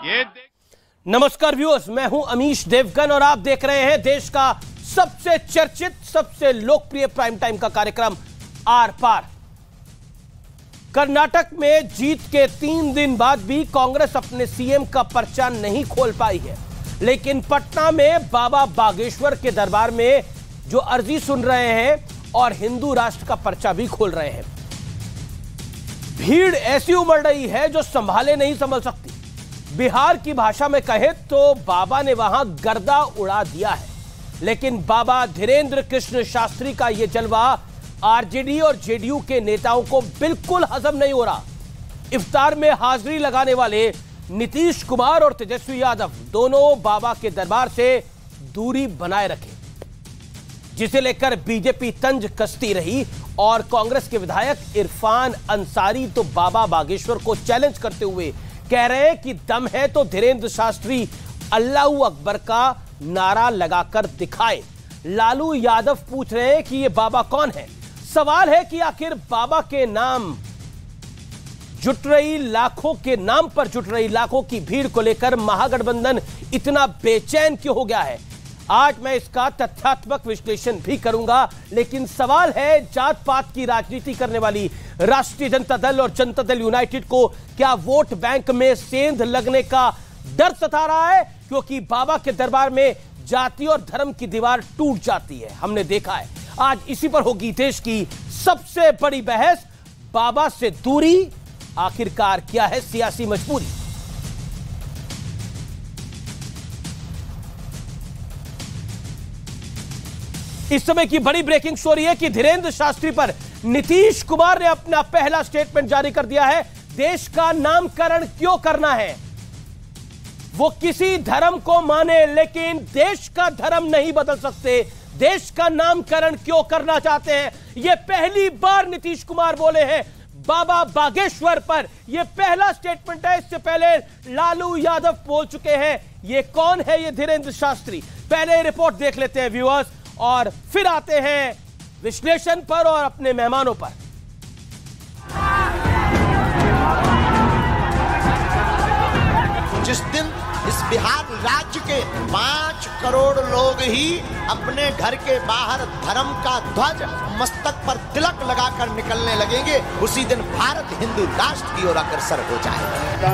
नमस्कार व्यूअर्स, मैं हूं अमीश देवगन और आप देख रहे हैं देश का सबसे चर्चित, सबसे लोकप्रिय प्राइम टाइम का कार्यक्रम आर पार। कर्नाटक में जीत के 3 दिन बाद भी कांग्रेस अपने सीएम का पर्चा नहीं खोल पाई है, लेकिन पटना में बाबा बागेश्वर के दरबार में जो अर्जी सुन रहे हैं और हिंदू राष्ट्र का पर्चा भी खोल रहे हैं। भीड़ ऐसी उमड़ रही है जो संभाले नहीं संभल सकती। बिहार की भाषा में कहे तो बाबा ने वहां गर्दा उड़ा दिया है, लेकिन बाबा धीरेन्द्र कृष्ण शास्त्री का यह जलवा आरजेडी और जेडीयू के नेताओं को बिल्कुल हजम नहीं हो रहा। इफ्तार में हाजिरी लगाने वाले नीतीश कुमार और तेजस्वी यादव दोनों बाबा के दरबार से दूरी बनाए रखे, जिसे लेकर बीजेपी तंज कसती रही और कांग्रेस के विधायक इरफान अंसारी तो बाबा बागेश्वर को चैलेंज करते हुए कह रहे हैं कि दम है तो धीरेन्द्र शास्त्री अल्लाहू अकबर का नारा लगाकर दिखाए। लालू यादव पूछ रहे हैं कि ये बाबा कौन है। सवाल है कि आखिर बाबा के नाम जुट रही लाखों के नाम पर जुट रही लाखों की भीड़ को लेकर महागठबंधन इतना बेचैन क्यों हो गया है। आज मैं इसका तथ्यात्मक विश्लेषण भी करूंगा, लेकिन सवाल है जात पात की राजनीति करने वाली राष्ट्रीय जनता दल और जनता दल यूनाइटेड को क्या वोट बैंक में सेंध लगने का डर सता रहा है, क्योंकि बाबा के दरबार में जाति और धर्म की दीवार टूट जाती है। हमने देखा है। आज इसी पर होगी देश की सबसे बड़ी बहस। बाबा से दूरी आखिरकार क्या है सियासी मजबूरी। इस समय की बड़ी ब्रेकिंग स्टोरी है कि धीरेन्द्र शास्त्री पर नीतीश कुमार ने अपना पहला स्टेटमेंट जारी कर दिया है। देश का नामकरण क्यों करना है? वो किसी धर्म को माने लेकिन देश का धर्म नहीं बदल सकते। देश का नामकरण क्यों करना चाहते हैं? यह पहली बार नीतीश कुमार बोले हैं बाबा बागेश्वर पर। यह पहला स्टेटमेंट है। इससे पहले लालू यादव बोल चुके हैं। यह कौन है ये धीरेन्द्र शास्त्री? पहले रिपोर्ट देख लेते हैं व्यूअर्स और फिर आते हैं विश्लेषण पर और अपने मेहमानों पर। जिस दिन इस बिहार राज्य के 5 करोड़ लोग ही अपने घर के बाहर धर्म का ध्वज मस्तक पर तिलक लगाकर निकलने लगेंगे, उसी दिन भारत हिंदू राष्ट्र की ओर अग्रसर हो जाएगा।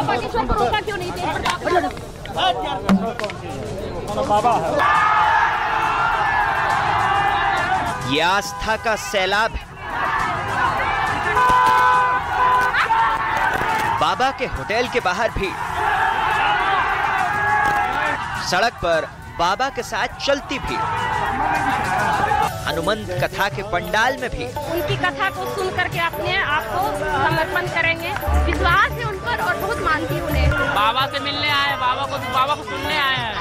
बागेश्वर को रोका क्यों नहीं थे? ये आस्था का सैलाब है। बाबा के होटल के बाहर भी, सड़क पर बाबा के साथ चलती भी, हनुमंत कथा के पंडाल में भी। उनकी कथा को सुन करके अपने आप को समर्पण करेंगे। विश्वास है उन पर और बहुत मानती उन्हें। बाबा से मिलने आए, बाबा को सुनने आए हैं।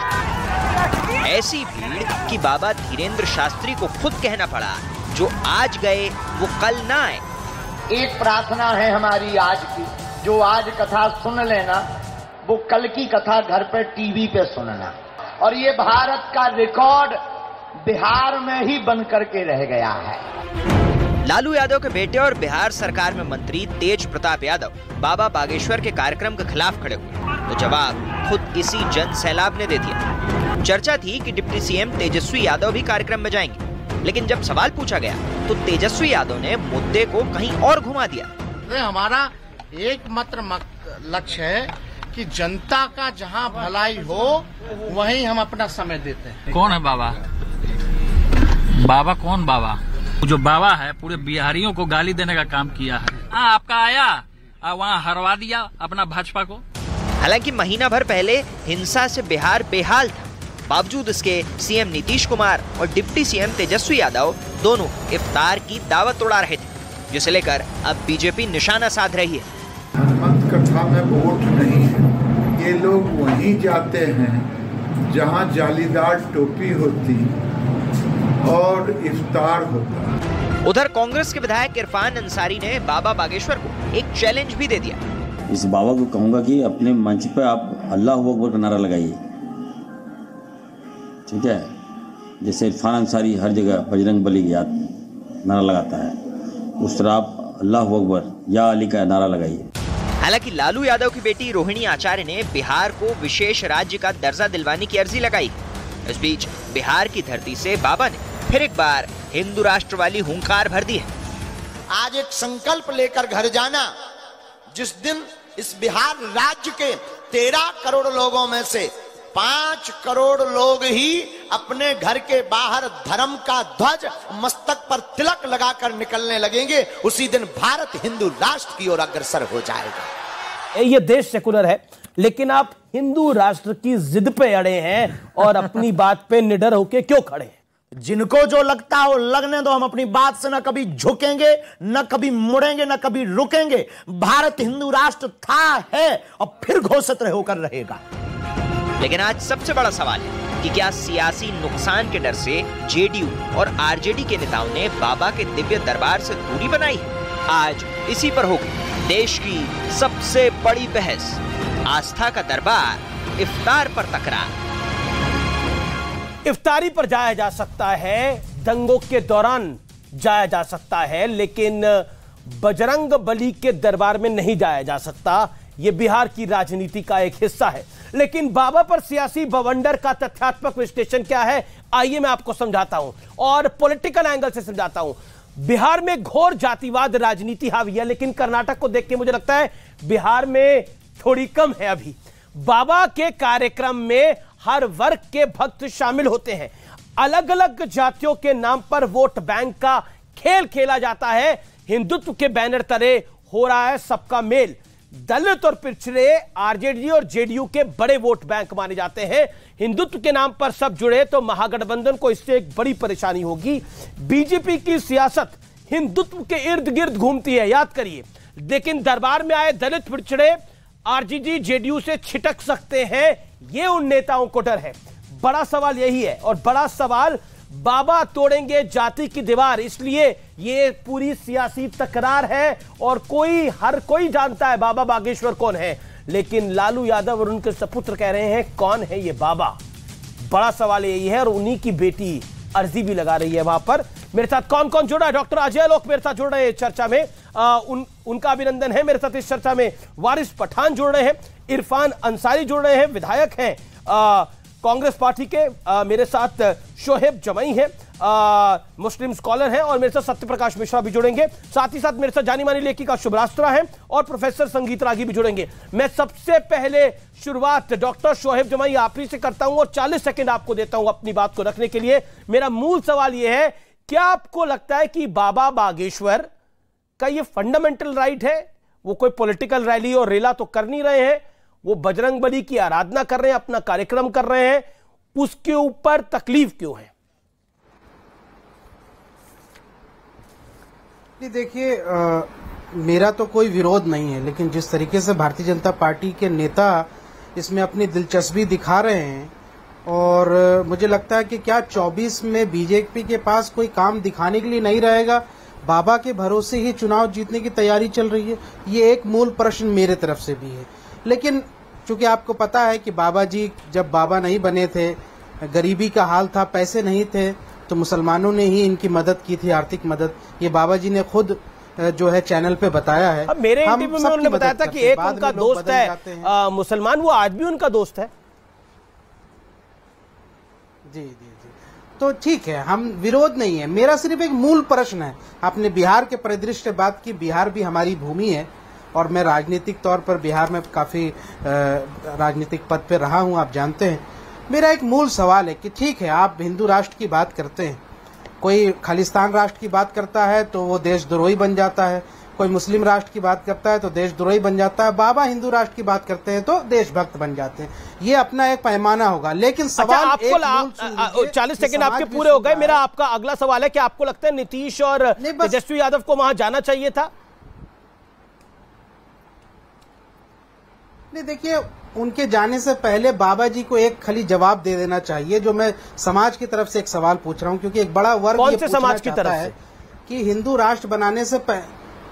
ऐसी भीड़ कि बाबा धीरेन्द्र शास्त्री को खुद कहना पड़ा जो आज गए वो कल ना आए। एक प्रार्थना है हमारी आज की, जो आज कथा सुन लेना वो कल की कथा घर पे टीवी पे सुनना। और ये भारत का रिकॉर्ड बिहार में ही बन करके रह गया है। लालू यादव के बेटे और बिहार सरकार में मंत्री तेज प्रताप यादव बाबा बागेश्वर के कार्यक्रम के खिलाफ खड़े हुए, तो जवाब खुद इसी जन सैलाब ने दे दिया। चर्चा थी कि डिप्टी सीएम तेजस्वी यादव भी कार्यक्रम में जाएंगे, लेकिन जब सवाल पूछा गया तो तेजस्वी यादव ने मुद्दे को कहीं और घुमा दिया। हमारा एकमात्र लक्ष्य है कि जनता का जहां भलाई हो वहीं हम अपना समय देते हैं। कौन है बाबा? बाबा कौन? बाबा जो बाबा है पूरे बिहारियों को गाली देने का काम किया है। आपका आया वहाँ हरवा दिया अपना भाजपा को। हालांकि महीना भर पहले हिंसा से बिहार बेहाल था, बावजूद इसके सीएम नीतीश कुमार और डिप्टी सीएम तेजस्वी यादव दोनों इफ्तार की दावत उड़ा रहे थे, जिसे लेकर अब बीजेपी निशाना साध रही है। हनुमंत कथा में वोट नहीं है। ये लोग वहीं जाते हैं जहां जालीदार टोपी होती और इफ्तार होता। उधर कांग्रेस के विधायक इरफान अंसारी ने बाबा बागेश्वर को एक चैलेंज भी दे दिया। इस बाबा को कहूंगा कि अपने मंच पर आप अल्लाह अकबर का नारा लगाइए, ठीक है? जैसे इरफान अंसारी हर जगह बजरंग बली की याद नारा लगाता है, उस तरह आप अल्लाह अकबर या अली का नारा लगाइए। हालांकि लालू यादव की बेटी रोहिणी आचार्य ने बिहार को विशेष राज्य का दर्जा दिलवाने की अर्जी लगाई। इस बीच बिहार की धरती से बाबा ने फिर एक बार हिंदू राष्ट्र वाली हुंकार भर दी है। आज एक संकल्प लेकर घर जाना, जिस दिन इस बिहार राज्य के 13 करोड़ लोगों में से 5 करोड़ लोग ही अपने घर के बाहर धर्म का ध्वज मस्तक पर तिलक लगाकर निकलने लगेंगे, उसी दिन भारत हिंदू राष्ट्र की ओर अग्रसर हो जाएगा। ये देश सेकुलर है, लेकिन आप हिंदू राष्ट्र की जिद पे अड़े हैं और अपनी बात पे निडर होके क्यों खड़े हैं? जिनको जो लगता हो लगने दो, हम अपनी बात से न कभी झुकेंगे, न कभी मुड़ेंगे, न कभी रुकेंगे। भारत हिंदू राष्ट्र था, है और फिर घोषित होकर रहेगा। लेकिन आज सबसे बड़ा सवाल है कि क्या सियासी नुकसान के डर से जेडीयू और आरजेडी के नेताओं ने बाबा के दिव्य दरबार से दूरी बनाई है? आज इसी पर होगी देश की सबसे बड़ी बहस। आस्था का दरबार, इफ्तार पर तकरार। इफ्तारी पर जाया जा सकता है, दंगों के दौरान जाया जा सकता है, लेकिन बजरंग बली के दरबार में नहीं जाया जा सकता। यह बिहार की राजनीति का एक हिस्सा है। लेकिन बाबा पर सियासी बवंडर का तथ्यात्मक विश्लेषण क्या है, आइए मैं आपको समझाता हूं और पॉलिटिकल एंगल से समझाता हूं। बिहार में घोर जातिवाद राजनीति हावी है, लेकिन कर्नाटक को देख के मुझे लगता है बिहार में थोड़ी कम है। अभी बाबा के कार्यक्रम में हर वर्ग के भक्त शामिल होते हैं। अलग अलग जातियों के नाम पर वोट बैंक का खेल खेला जाता है। हिंदुत्व के बैनर तले हो रहा है सबका मेल। दलित और पिछड़े आरजेडी और जेडीयू के बड़े वोट बैंक माने जाते हैं। हिंदुत्व के नाम पर सब जुड़े तो महागठबंधन को इससे एक बड़ी परेशानी होगी। बीजेपी की सियासत हिंदुत्व के इर्द गिर्द घूमती है, याद करिए। लेकिन दरबार में आए दलित पिछड़े आरजेडी जेडीयू से छिटक सकते हैं, ये उन नेताओं को डर है। बड़ा सवाल यही है, और बड़ा सवाल बाबा तोड़ेंगे जाति की दीवार, इसलिए ये पूरी सियासी तकरार है। और हर कोई जानता है बाबा बागेश्वर कौन है, लेकिन लालू यादव और उनके सपुत्र कह रहे हैं कौन है ये बाबा। बड़ा सवाल यही है, और उन्हीं की बेटी अर्जी भी लगा रही है वहां पर। मेरे साथ कौन कौन जुड़ा है? डॉक्टर अजय लोक मेरे साथ जुड़ रहे हैं चर्चा में, उनका अभिनंदन है। मेरे साथ इस चर्चा में वारिस पठान जुड़ रहे हैं, इरफान अंसारी जुड़ रहे हैं, विधायक हैं कांग्रेस पार्टी के। मेरे साथ शोहेब जमई हैं, मुस्लिम स्कॉलर हैं, और मेरे साथ सत्यप्रकाश मिश्रा भी जुड़ेंगे। साथ ही साथ मेरे साथ जानी मानी लेखिका शुभरास्त्रा हैं और प्रोफेसर संगीत रागी भी जुड़ेंगे। मैं सबसे पहले शुरुआत डॉक्टर शोहेब जमई आप ही से करता हूं और 40 सेकंड आपको देता हूं अपनी बात को रखने के लिए। मेरा मूल सवाल यह है, क्या आपको लगता है कि बाबा बागेश्वर का यह फंडामेंटल राइट है? वो कोई पॉलिटिकल रैली और रेला तो कर नहीं रहे हैं, वो बजरंग बली की आराधना कर रहे हैं, अपना कार्यक्रम कर रहे हैं, उसके ऊपर तकलीफ क्यों है? देखिए, मेरा तो कोई विरोध नहीं है, लेकिन जिस तरीके से भारतीय जनता पार्टी के नेता इसमें अपनी दिलचस्पी दिखा रहे हैं, और मुझे लगता है कि क्या 24 में बीजेपी के पास कोई काम दिखाने के लिए नहीं रहेगा? बाबा के भरोसे ही चुनाव जीतने की तैयारी चल रही है, ये एक मूल प्रश्न मेरे तरफ से भी है। लेकिन चूंकि आपको पता है कि बाबा जी जब बाबा नहीं बने थे, गरीबी का हाल था, पैसे नहीं थे, तो मुसलमानों ने ही इनकी मदद की थी, आर्थिक मदद। ये बाबा जी ने खुद जो है चैनल पे बताया है। अब मेरे इंटरव्यू में उन्होंने बताया था कि एक उनका दोस्त है मुसलमान, वो आज भी उनका दोस्त है। जी जी जी, तो ठीक है, हम विरोध नहीं है। मेरा सिर्फ एक मूल प्रश्न है। आपने बिहार के परिदृश्य बात की, बिहार भी हमारी भूमि है, और मैं राजनीतिक तौर पर बिहार में काफी राजनीतिक पद पे रहा हूं, आप जानते हैं। मेरा एक मूल सवाल है कि ठीक है, आप हिंदू राष्ट्र की बात करते हैं, कोई खालिस्तान राष्ट्र की बात करता है तो वो देशद्रोही बन जाता है, कोई मुस्लिम राष्ट्र की बात करता है तो देशद्रोही बन जाता है, बाबा हिंदू राष्ट्र की बात करते हैं तो देशभक्त बन जाते हैं। ये अपना एक पैमाना होगा। लेकिन सवाल आपको 40 सेकंड आपके पूरे हो गए। मेरा आपका अगला सवाल है कि आपको लगता है नीतीश और तेजस्वी यादव को वहां जाना चाहिए था? नहीं, देखिए, उनके जाने से पहले बाबा जी को एक खाली जवाब दे देना चाहिए, जो मैं समाज की तरफ से एक सवाल पूछ रहा हूं, क्योंकि एक बड़ा वर्ग कौन से समाज की तरफ है कि हिंदू राष्ट्र बनाने से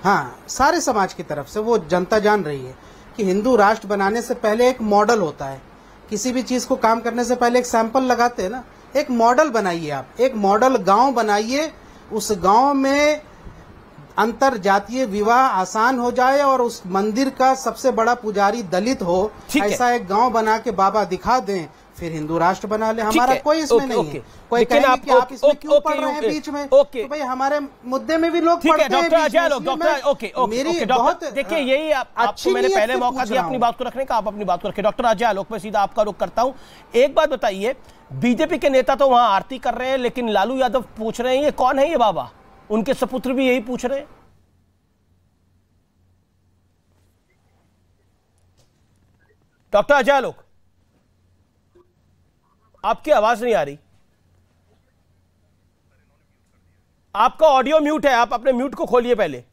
हाँ, सारे समाज की तरफ से वो जनता जान रही है कि हिंदू राष्ट्र बनाने से पहले एक मॉडल होता है। किसी भी चीज को काम करने से पहले एक सैंपल लगाते हैं ना, एक मॉडल बनाइए, आप एक मॉडल गांव बनाइए, उस गांव में अंतर जातीय विवाह आसान हो जाए और उस मंदिर का सबसे बड़ा पुजारी दलित हो, ऐसा एक गांव बना के बाबा दिखा दें, फिर हिंदू राष्ट्र बना ले। हमारा कोई इसमें नहीं है। कोई कहेंगे कि आप इसमें क्यों पढ़ रहे हैं बीच में, तो भाई हमारे मुद्दे में भी लोग पढ़ते हैं। डॉक्टर अजय आलोक, मेरी बहुत देखिए, यही आपको मैंने पहले मौका दिया अपनी बात को रखने का, आप अपनी बात को रखें। डॉक्टर अजय आलोक, मैं सीधा आपका रुख करता हूं। एक बात बताइए, बीजेपी के नेता तो वहां आरती कर रहे हैं, लेकिन लालू यादव पूछ रहे हैं ये कौन है ये बाबा, उनके सपुत्र भी यही पूछ रहे हैं। डॉक्टर अजय आलोक, आपकी आवाज नहीं आ रही, आपका ऑडियो म्यूट है, आप अपने म्यूट को खोलिए पहले।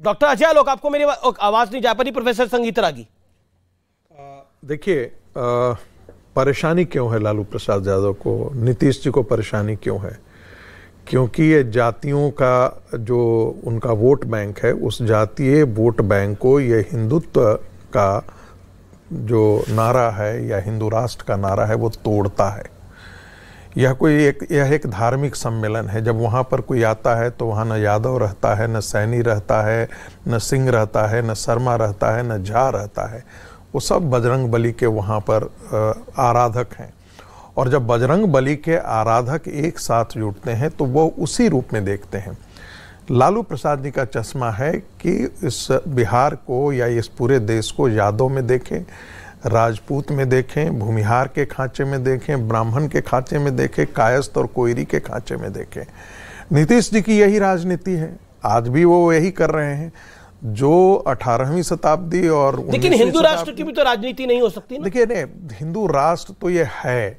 डॉक्टर अजय आलोक, आपको मेरी आवाज नहीं जा पा रही। प्रोफेसर संगीता रागी, देखिए, परेशानी क्यों है लालू प्रसाद यादव को, नीतीश जी को परेशानी क्यों है? क्योंकि ये जातियों का जो उनका वोट बैंक है, उस जातीय वोट बैंक को ये हिंदुत्व का जो नारा है या हिंदू राष्ट्र का नारा है वो तोड़ता है। यह एक धार्मिक सम्मेलन है। जब वहाँ पर कोई आता है तो वहाँ न यादव रहता है, न सैनी रहता है, न सिंह रहता है, न शर्मा रहता है, न झा रहता है। वो सब बजरंग बली के वहाँ पर आराधक हैं। और जब बजरंग बली के आराधक एक साथ जुटते हैं तो वो उसी रूप में देखते हैं। लालू प्रसाद जी का चश्मा है कि इस बिहार को या इस पूरे देश को यादव में देखें, राजपूत में देखें, भूमिहार के खांचे में देखें, ब्राह्मण के खांचे में देखें, कायस्थ और कोयरी के खांचे में देखें। नीतीश जी की यही राजनीति है, आज भी वो यही कर रहे हैं जो 18वीं शताब्दी और लेकिन हिंदू राष्ट्र की भी तो राजनीति नहीं हो सकती ना? देखिए, हिंदू राष्ट्र तो ये है,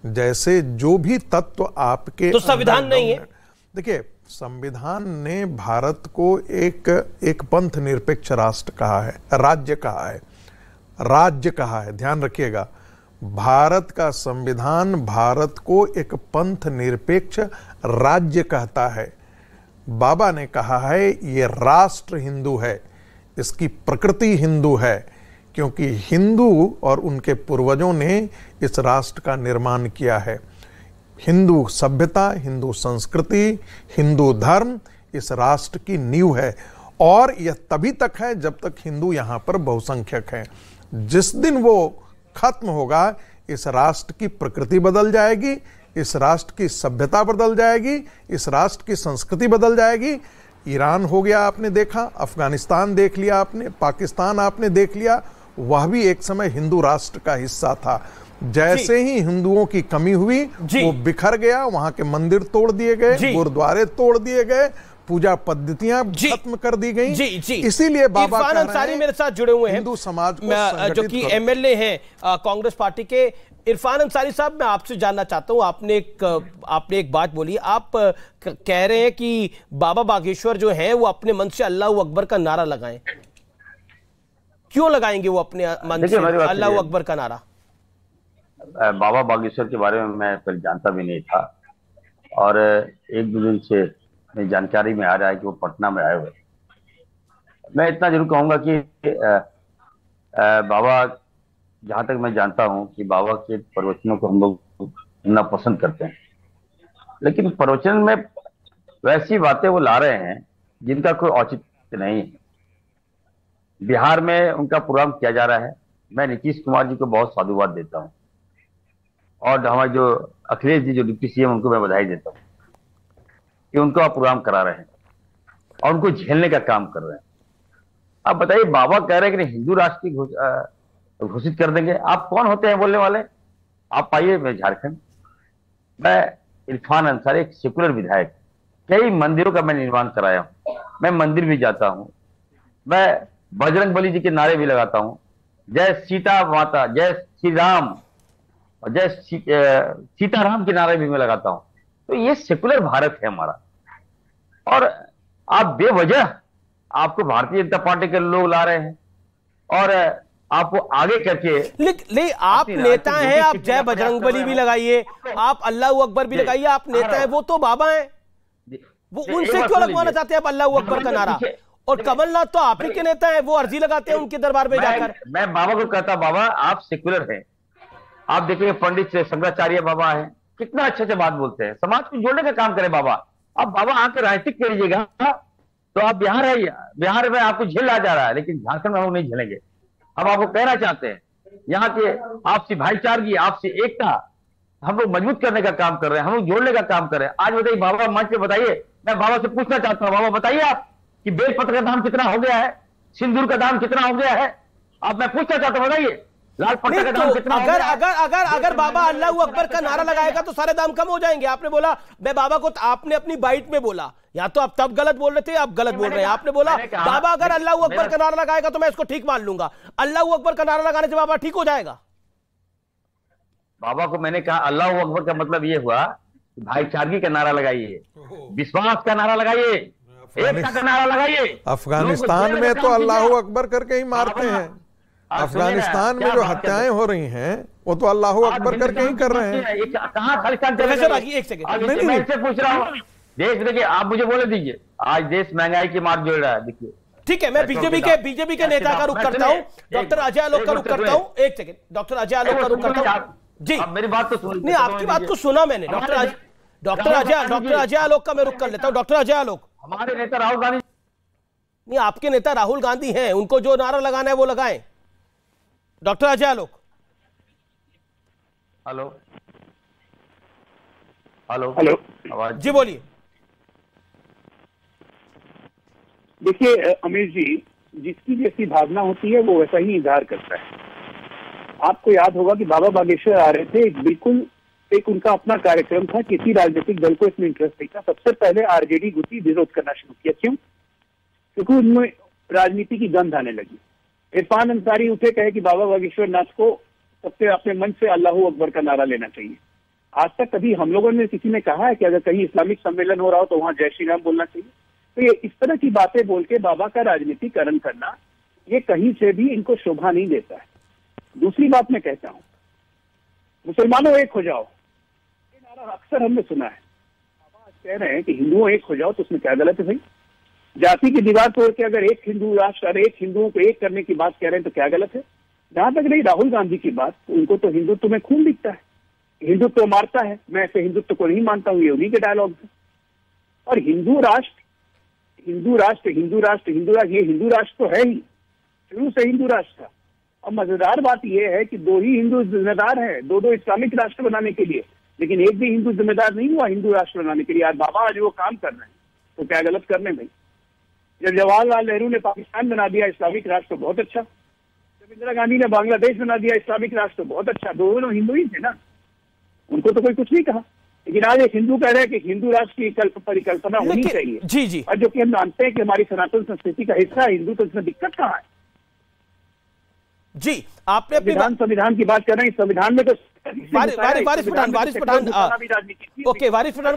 जैसे जो भी तत्व आपके तो संविधान नहीं है। देखिए, संविधान ने भारत को एक पंथ निरपेक्ष राष्ट्र कहा है, राज्य कहा है, ध्यान रखिएगा। भारत का संविधान भारत को एक पंथ निरपेक्ष राज्य कहता है। बाबा ने कहा है ये राष्ट्र हिंदू है, इसकी प्रकृति हिंदू है, क्योंकि हिंदू और उनके पूर्वजों ने इस राष्ट्र का निर्माण किया है। हिंदू सभ्यता, हिंदू संस्कृति, हिंदू धर्म इस राष्ट्र की नींव है। और यह तभी तक है जब तक हिंदू यहाँ पर बहुसंख्यक हैं। जिस दिन वो खत्म होगा, इस राष्ट्र की प्रकृति बदल जाएगी, इस राष्ट्र की सभ्यता बदल जाएगी, इस राष्ट्र की संस्कृति बदल जाएगी। ईरान हो गया, आपने देखा, अफगानिस्तान देख लिया आपने, पाकिस्तान आपने देख लिया, वह भी एक समय हिंदू राष्ट्र का हिस्सा था। जैसे ही हिंदुओं की कमी हुई वो बिखर गया, वहां के मंदिर तोड़ दिए गए, गुरुद्वारे तोड़ दिए गए, पूजा पद्धतियां खत्म कर दी गई। इसीलिए बाबा इरफान अंसारी मेरे साथ जुड़े हुए हैं, हिंदू समाज को जो कि एमएलए हैं कांग्रेस पार्टी के। इरफान अंसारी साहब, मैं आपसे जानना चाहता हूं, आपने एक बात बोली, आप कह रहे हैं कि बाबा बागेश्वर जो है वो अपने मन से अल्लाह अकबर का नारा लगाएं। क्यों लगाएंगे वो अपने मन से अल्लाह अकबर का नारा? बाबा बागेश्वर के बारे में मैं पहले जानता भी नहीं था, और एक दो दिन से मेरी जानकारी में आ रहा है कि वो पटना में आए हुए। मैं इतना जरूर कहूंगा कि बाबा, जहां तक मैं जानता हूं कि बाबा के प्रवचनों को हम लोग सुनना पसंद करते हैं, लेकिन प्रवचन में वैसी बातें वो ला रहे हैं जिनका कोई औचित्य नहीं है। बिहार में उनका प्रोग्राम किया जा रहा है। मैं नीतीश कुमार जी को बहुत साधुवाद देता हूं, और हमारे जो अखिलेश जी जो डिप्टी सीएम, उनको मैं बधाई देता हूं कि उनको आप प्रोग्राम करा रहे हैं और उनको झेलने का काम कर रहे हैं। आप बताइए, बाबा कह रहे हैं कि हिंदू राष्ट्र की घोषित कर देंगे। आप कौन होते हैं बोलने वाले? आप आइए, मैं झारखंड, मैं इरफान अंसारी, एक सेकुलर विधायक, कई मंदिरों का मैं निर्माण कराया हूं, मैं मंदिर भी जाता हूं, मैं बजरंग बली जी के नारे भी लगाता हूं, जय सीता माता, जय श्री राम, और जय सीताराम के नारे भी मैं लगाता हूं। तो ये सेकुलर भारत है हमारा, और आप बेवजह आपको भारतीय जनता पार्टी के लोग ला रहे हैं, और आप वो आगे करके आप नेता हैं, आप जय बजरंगबली भी लगाइए, आप अल्लाह अकबर भी लगाइए, आप नेता हैं, वो तो बाबा हैं, वो उनसे क्यों लगवाना चाहते हैं आप अल्लाह अकबर का नारा? और कमलनाथ तो आप ही के नेता हैं, वो अर्जी लगाते हैं उनके दरबार में जाकर। मैं बाबा को कहता, बाबा आप सेक्युलर हैं, आप देखेंगे पंडित शंकराचार्य बाबा है, कितना अच्छे से बात बोलते हैं, समाज को जोड़ने का काम करें बाबा। अब बाबा आकर राजनीतिक कर लीजिएगा तो आप बिहार है, बिहार में आपको झेला जा रहा है, लेकिन झारखंड में हम नहीं झेलेंगे। हम आपको कहना चाहते हैं, यहाँ के आपसी भाईचारगी, आपसी एकता हम लोग मजबूत करने का काम कर रहे हैं, हम लोग जोड़ने का काम कर रहे हैं। आज बताइए बाबा मंच पे बताइए, मैं बाबा से पूछना चाहता हूँ, बाबा बताइए आप कि बेलपत्र का दाम कितना हो गया है, सिंदूर का दाम कितना हो गया है, अब मैं पूछना चाहता हूँ, बताइए लाल पट्टा का दाम कितना हो गया है? अगर बाबा अल्लाह अकबर का नारा लगाएगा तो सारे दाम कम हो जाएंगे। आपने बोला, मैं बाबा को, आपने अपनी बाइट में बोला, या तो आप तब गलत बोल रहे थे, आप गलत बोल रहे हैं। आपने बोला बाबा अगर अल्लाह अकबर का नारा लगाएगा तो मैं इसको ठीक मान लूंगा, अल्लाह अकबर का नारा लगाने से बाबा ठीक हो जाएगा? बाबा को मैंने कहा अल्लाह अकबर का मतलब ये हुआ भाईचारगी का नारा लगाइए, विश्वास का नारा लगाइए, एकता का नारा लगाइए। अफगानिस्तान में तो अल्लाह अकबर करके ही मारते हैं, अफगानिस्तान में जो हत्याएं हो रही हैं वो तो अल्लाह अकबर करके ही कर रहे हैं। कहाँ खालिस्तान? एक सेकंड मैं इससे पूछ रहा हूँ, देश देखिए, आप मुझे बोले दीजिए, आज देश महंगाई की मार जोड़ रहा है, देखिए। ठीक है, मैं बीजेपी के नेता का रुख करता हूँ, डॉक्टर अजय आलोक का रुख करता हूँ। एक सेकंड, डॉक्टर अजय आलोक का रुख करता हूँ जी। मेरी बात तो सुन, नहीं आपकी बात को सुना मैंने। डॉक्टर अजय आलोक का मैं रुख कर लेता हूँ। डॉक्टर अजय आलोक, हमारे नेता राहुल गांधी, नहीं आपके नेता राहुल गांधी हैं, उनको जो नारा लगाना है वो लगाएं। Doctor Ajay Alok, hello hello hello, आवाज जी बोलिए। देखिए अमीर जी, जिसकी जैसी भावना होती है वो वैसा ही इजहार करता है। आपको याद होगा कि बाबा बागेश्वर आ रहे थे, बिल्कुल एक उनका अपना कार्यक्रम था, किसी राजनीतिक दल को इसमें इंटरेस्ट नहीं था। सबसे पहले आरजेडी घुसी, विरोध करना शुरू किया। क्यों? क्योंकि उनमें राजनीति की गंध आने लगी। इरफान अंसारी उठे, कहे कि बाबा बागेश्वर नाथ को सबसे अपने मन से अल्लाह अकबर का नारा लेना चाहिए। आज तक कभी हम लोगों ने किसी ने कहा है कि अगर कहीं इस्लामिक सम्मेलन हो रहा हो तो वहां जय श्री राम बोलना चाहिए? तो ये इस तरह की बातें बोल के बाबा का राजनीतिकरण करना, ये कहीं से भी इनको शोभा नहीं देता है। दूसरी बात मैं कहता हूं, मुसलमानों एक हो जाओ, ये नारा अक्सर हमने सुना है। बाबा आज कह रहे हैं कि हिंदुओं एक हो जाओ, तो उसमें क्या गलत है भाई? जाति की दीवार तोड़ के अगर एक हिंदू राष्ट्र और एक हिंदुओं को एक करने की बात कह रहे हैं तो क्या गलत है? जहां तक रही राहुल गांधी की बात, उनको तो हिंदुत्व में खून दिखता है, हिंदुत्व मारता है। मैं ऐसे हिंदुत्व को नहीं मानता हूं, ये उन्हीं के डायलॉग है। और हिंदू राष्ट्र, ये हिंदू राष्ट्र तो है ही, शुरू से हिंदू राष्ट्र था। और मजेदार बात यह है कि दो ही हिंदू जिम्मेदार हैं, दो इस्लामिक राष्ट्र बनाने के लिए, लेकिन एक भी हिंदू जिम्मेदार नहीं हुआ हिंदू राष्ट्र बनाने के लिए। आज बाबा आज वो काम कर रहे हैं, तो क्या गलत करने भाई? जब जवाहरलाल नेहरू ने पाकिस्तान बना दिया इस्लामिक राष्ट्र, तो बहुत अच्छा। जब इंदिरा गांधी ने बांग्लादेश बना दिया इस्लामिक राष्ट्र, तो बहुत अच्छा। दोनों हिंदू ही थे ना, उनको तो कोई कुछ नहीं कहा। लेकिन आज एक हिंदू कह रहे हैं कि हिंदू राष्ट्र की परिकल्पना होनी चाहिए। जी जी, और जो कि हम मानते हैं कि हमारी सनातन संस्कृति का हिस्सा है हिंदू, तो इसमें दिक्कत कहाँ है? जी आपने अपनी संविधान की बात कर रहे हैं, संविधान में तो वारिस पठान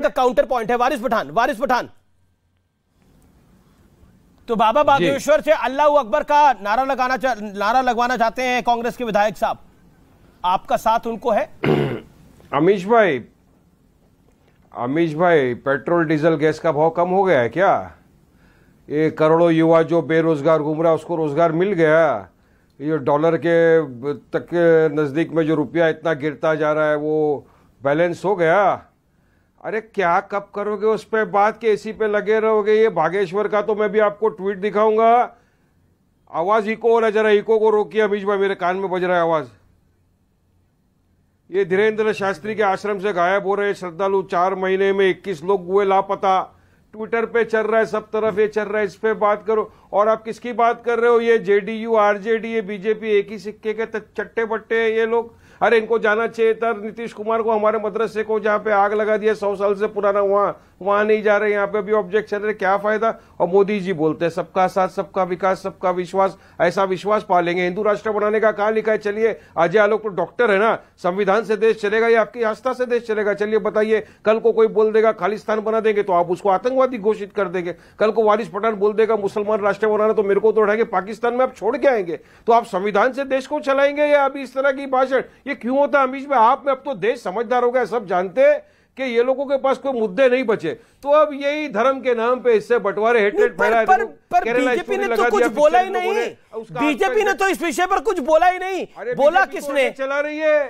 का काउंटर पॉइंट है। वारिस पठान, तो बाबा बागेश्वर से अल्लाह अकबर का नारा लगवाना चाहते हैं कांग्रेस के विधायक साहब, आपका साथ उनको है? अमीश भाई, पेट्रोल डीजल गैस का भाव कम हो गया है क्या? ये करोड़ों युवा जो बेरोजगार घूम रहा है उसको रोजगार मिल गया? ये डॉलर के तक के नजदीक में जो रुपया इतना गिरता जा रहा है वो बैलेंस हो गया? अरे क्या कब करोगे उस पे बात के इसी पे लगे रहोगे? ये बागेश्वर का तो मैं भी आपको ट्वीट दिखाऊंगा। आवाज इको हो रहा है, जरा इको को रोकिए अमीश भाई, मेरे कान में बज रहा है आवाज। ये धीरेन्द्र शास्त्री के आश्रम से गायब हो रहे श्रद्धालु, 4 महीने में 21 लोग हुए लापता। ट्विटर पे चल रहा है, सब तरफ ये चल रहा है, इस पे बात करो। और आप किसकी बात कर रहे हो? ये जेडीयू, आरजेडी, ये बीजेपी एक ही सिक्के के चट्टे बट्टे ये लोग। अरे इनको जाना चाहिए था नीतीश कुमार को, हमारे मदरसे को जहाँ पे आग लगा दिया 100 साल से पुराना, वहां नहीं जा रहे, यहाँ पे भी ऑब्जेक्शन है, क्या फायदा। और मोदी जी बोलते हैं सबका साथ सबका विकास सबका विश्वास, ऐसा विश्वास पालेंगे। हिंदू राष्ट्र बनाने का कहाँ लिखा है? चलिए, अजय आलोक तो डॉक्टर है ना, संविधान से देश चलेगा या आपकी आस्था से देश चलेगा? चलिए बताइए, कल को कोई बोल देगा खालिस्तान बना देंगे तो आप उसको आतंकवादी घोषित कर देंगे। कल को वारिस पठान बोल देगा मुसलमान राष्ट्र बनाना तो मेरे को तो उठाएंगे पाकिस्तान में आप छोड़ के आएंगे। तो आप संविधान से देश को चलाएंगे या अभी इस तरह की भाषण? ये क्यों होता है अमीश भाई? आप में अब तो देश समझदार हो गया, सब जानते हैं कि ये लोगों के पास कोई मुद्दे नहीं बचे, तो अब यही धर्म के नाम पे इससे बंटवारे हेट्रेड फैला है। पर बीजेपी ने तो कुछ बोला ही नहीं, बीजेपी ने तो इस विषय पर कुछ बोला ही नहीं। बोला किसने? चला रही है।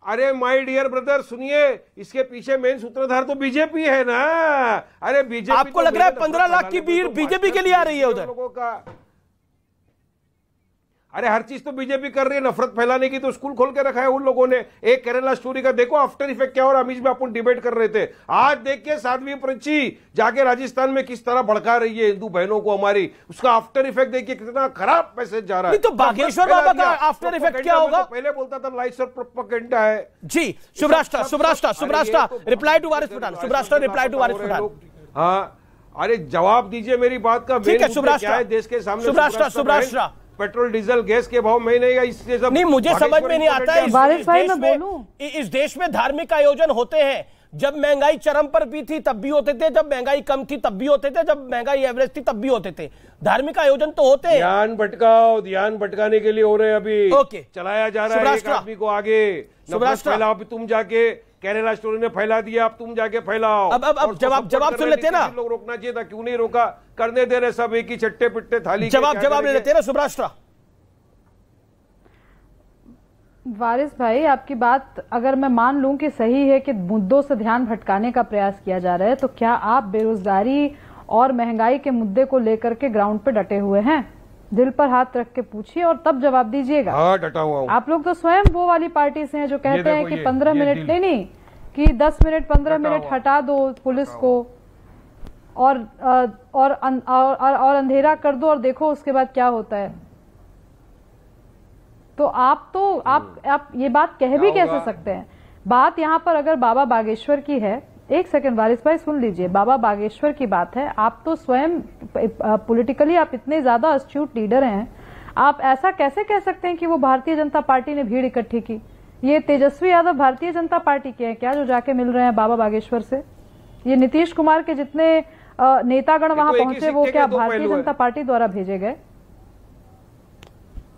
अरे माय डियर ब्रदर सुनिए, इसके पीछे मेन सूत्रधार तो बीजेपी है ना। अरे बीजेपी, आपको लग रहा है 15 लाख की भीड़ बीजेपी के लिए आ रही है उधर? लोगों का, अरे हर चीज तो बीजेपी कर रही है, नफरत फैलाने की तो स्कूल खोल के रखा है उन लोगों ने। एक केरला स्टोरी का देखो आफ्टर इफेक्ट क्या हो रहा है। अमीश में अपन डिबेट कर रहे थे, आज देखिए साध्वी प्रज्ञी जाके राजस्थान में किस तरह भड़का रही है हिंदू बहनों को हमारी, उसका आफ्टर इफेक्ट देखिए कितना खराब मैसेज जा रहा है। तो बागेश्वर बाबा का आफ्टर इफेक्ट क्या होगा? पहले बोलता था लाइट्स और प्रोपेगेंडा है। जी, Shubhrashtra reply to Waris Pathan, Shubhrashtra reply to Waris Pathan. हाँ, अरे जवाब दीजिए मेरी बात का। ठीक है शुभराष्ट्र, देश के सामने शुभराष्ट्र पेट्रोल डीजल गैस के भाव में नहीं, इससे सब नहीं, मुझे समझ में नहीं आता है। इस देश में धार्मिक आयोजन होते हैं, जब महंगाई चरम पर भी थी तब भी होते थे, जब महंगाई कम थी तब भी होते थे, जब महंगाई एवरेज थी तब भी होते थे। धार्मिक आयोजन तो होते हैं। ध्यान भटकाने के लिए हो रहे हैं अभी। ओके, चलाया जा रहा है एक आदमी को आगे। फैलाओ, तुम जाके केरला स्टोरी ने फैला दिया, अब तुम जाके फैलाओ। अब जवाब सुन लेते ना। लोग रोकना चाहिए था, क्यों नहीं रोका? करने दे रहे सब एक ही चट्टे पिट्टे थाली। जवाब ले लेते ना शुभराष्ट्र। वारिस भाई, आपकी बात अगर मैं मान लूं कि सही है कि मुद्दों से ध्यान भटकाने का प्रयास किया जा रहा है, तो क्या आप बेरोजगारी और महंगाई के मुद्दे को लेकर के ग्राउंड पे डटे हुए हैं? दिल पर हाथ रख के पूछिए और तब जवाब दीजिएगा। हाँ, डटा हुआ हूं। आप लोग तो स्वयं वो वाली पार्टी से हैं जो कहते हैं कि 15 मिनट नहीं कि 10 मिनट 15 मिनट हटा दो पुलिस को और अंधेरा कर दो और देखो उसके बाद क्या होता है। तो आप ये बात कह भी कैसे सकते हैं? बात यहाँ पर अगर बाबा बागेश्वर की है, एक सेकंड वारिस भाई सुन लीजिए, बाबा बागेश्वर की बात है। आप तो स्वयं पॉलिटिकली आप इतने ज्यादा अस्ट्यूट लीडर हैं, आप ऐसा कैसे कह सकते हैं कि वो भारतीय जनता पार्टी ने भीड़ इकट्ठी की? ये तेजस्वी यादव भारतीय जनता पार्टी के हैं क्या जो जाके मिल रहे हैं बाबा बागेश्वर से? ये नीतीश कुमार के जितने नेतागण वहां पहुंचे वो क्या भारतीय जनता पार्टी द्वारा भेजे गए?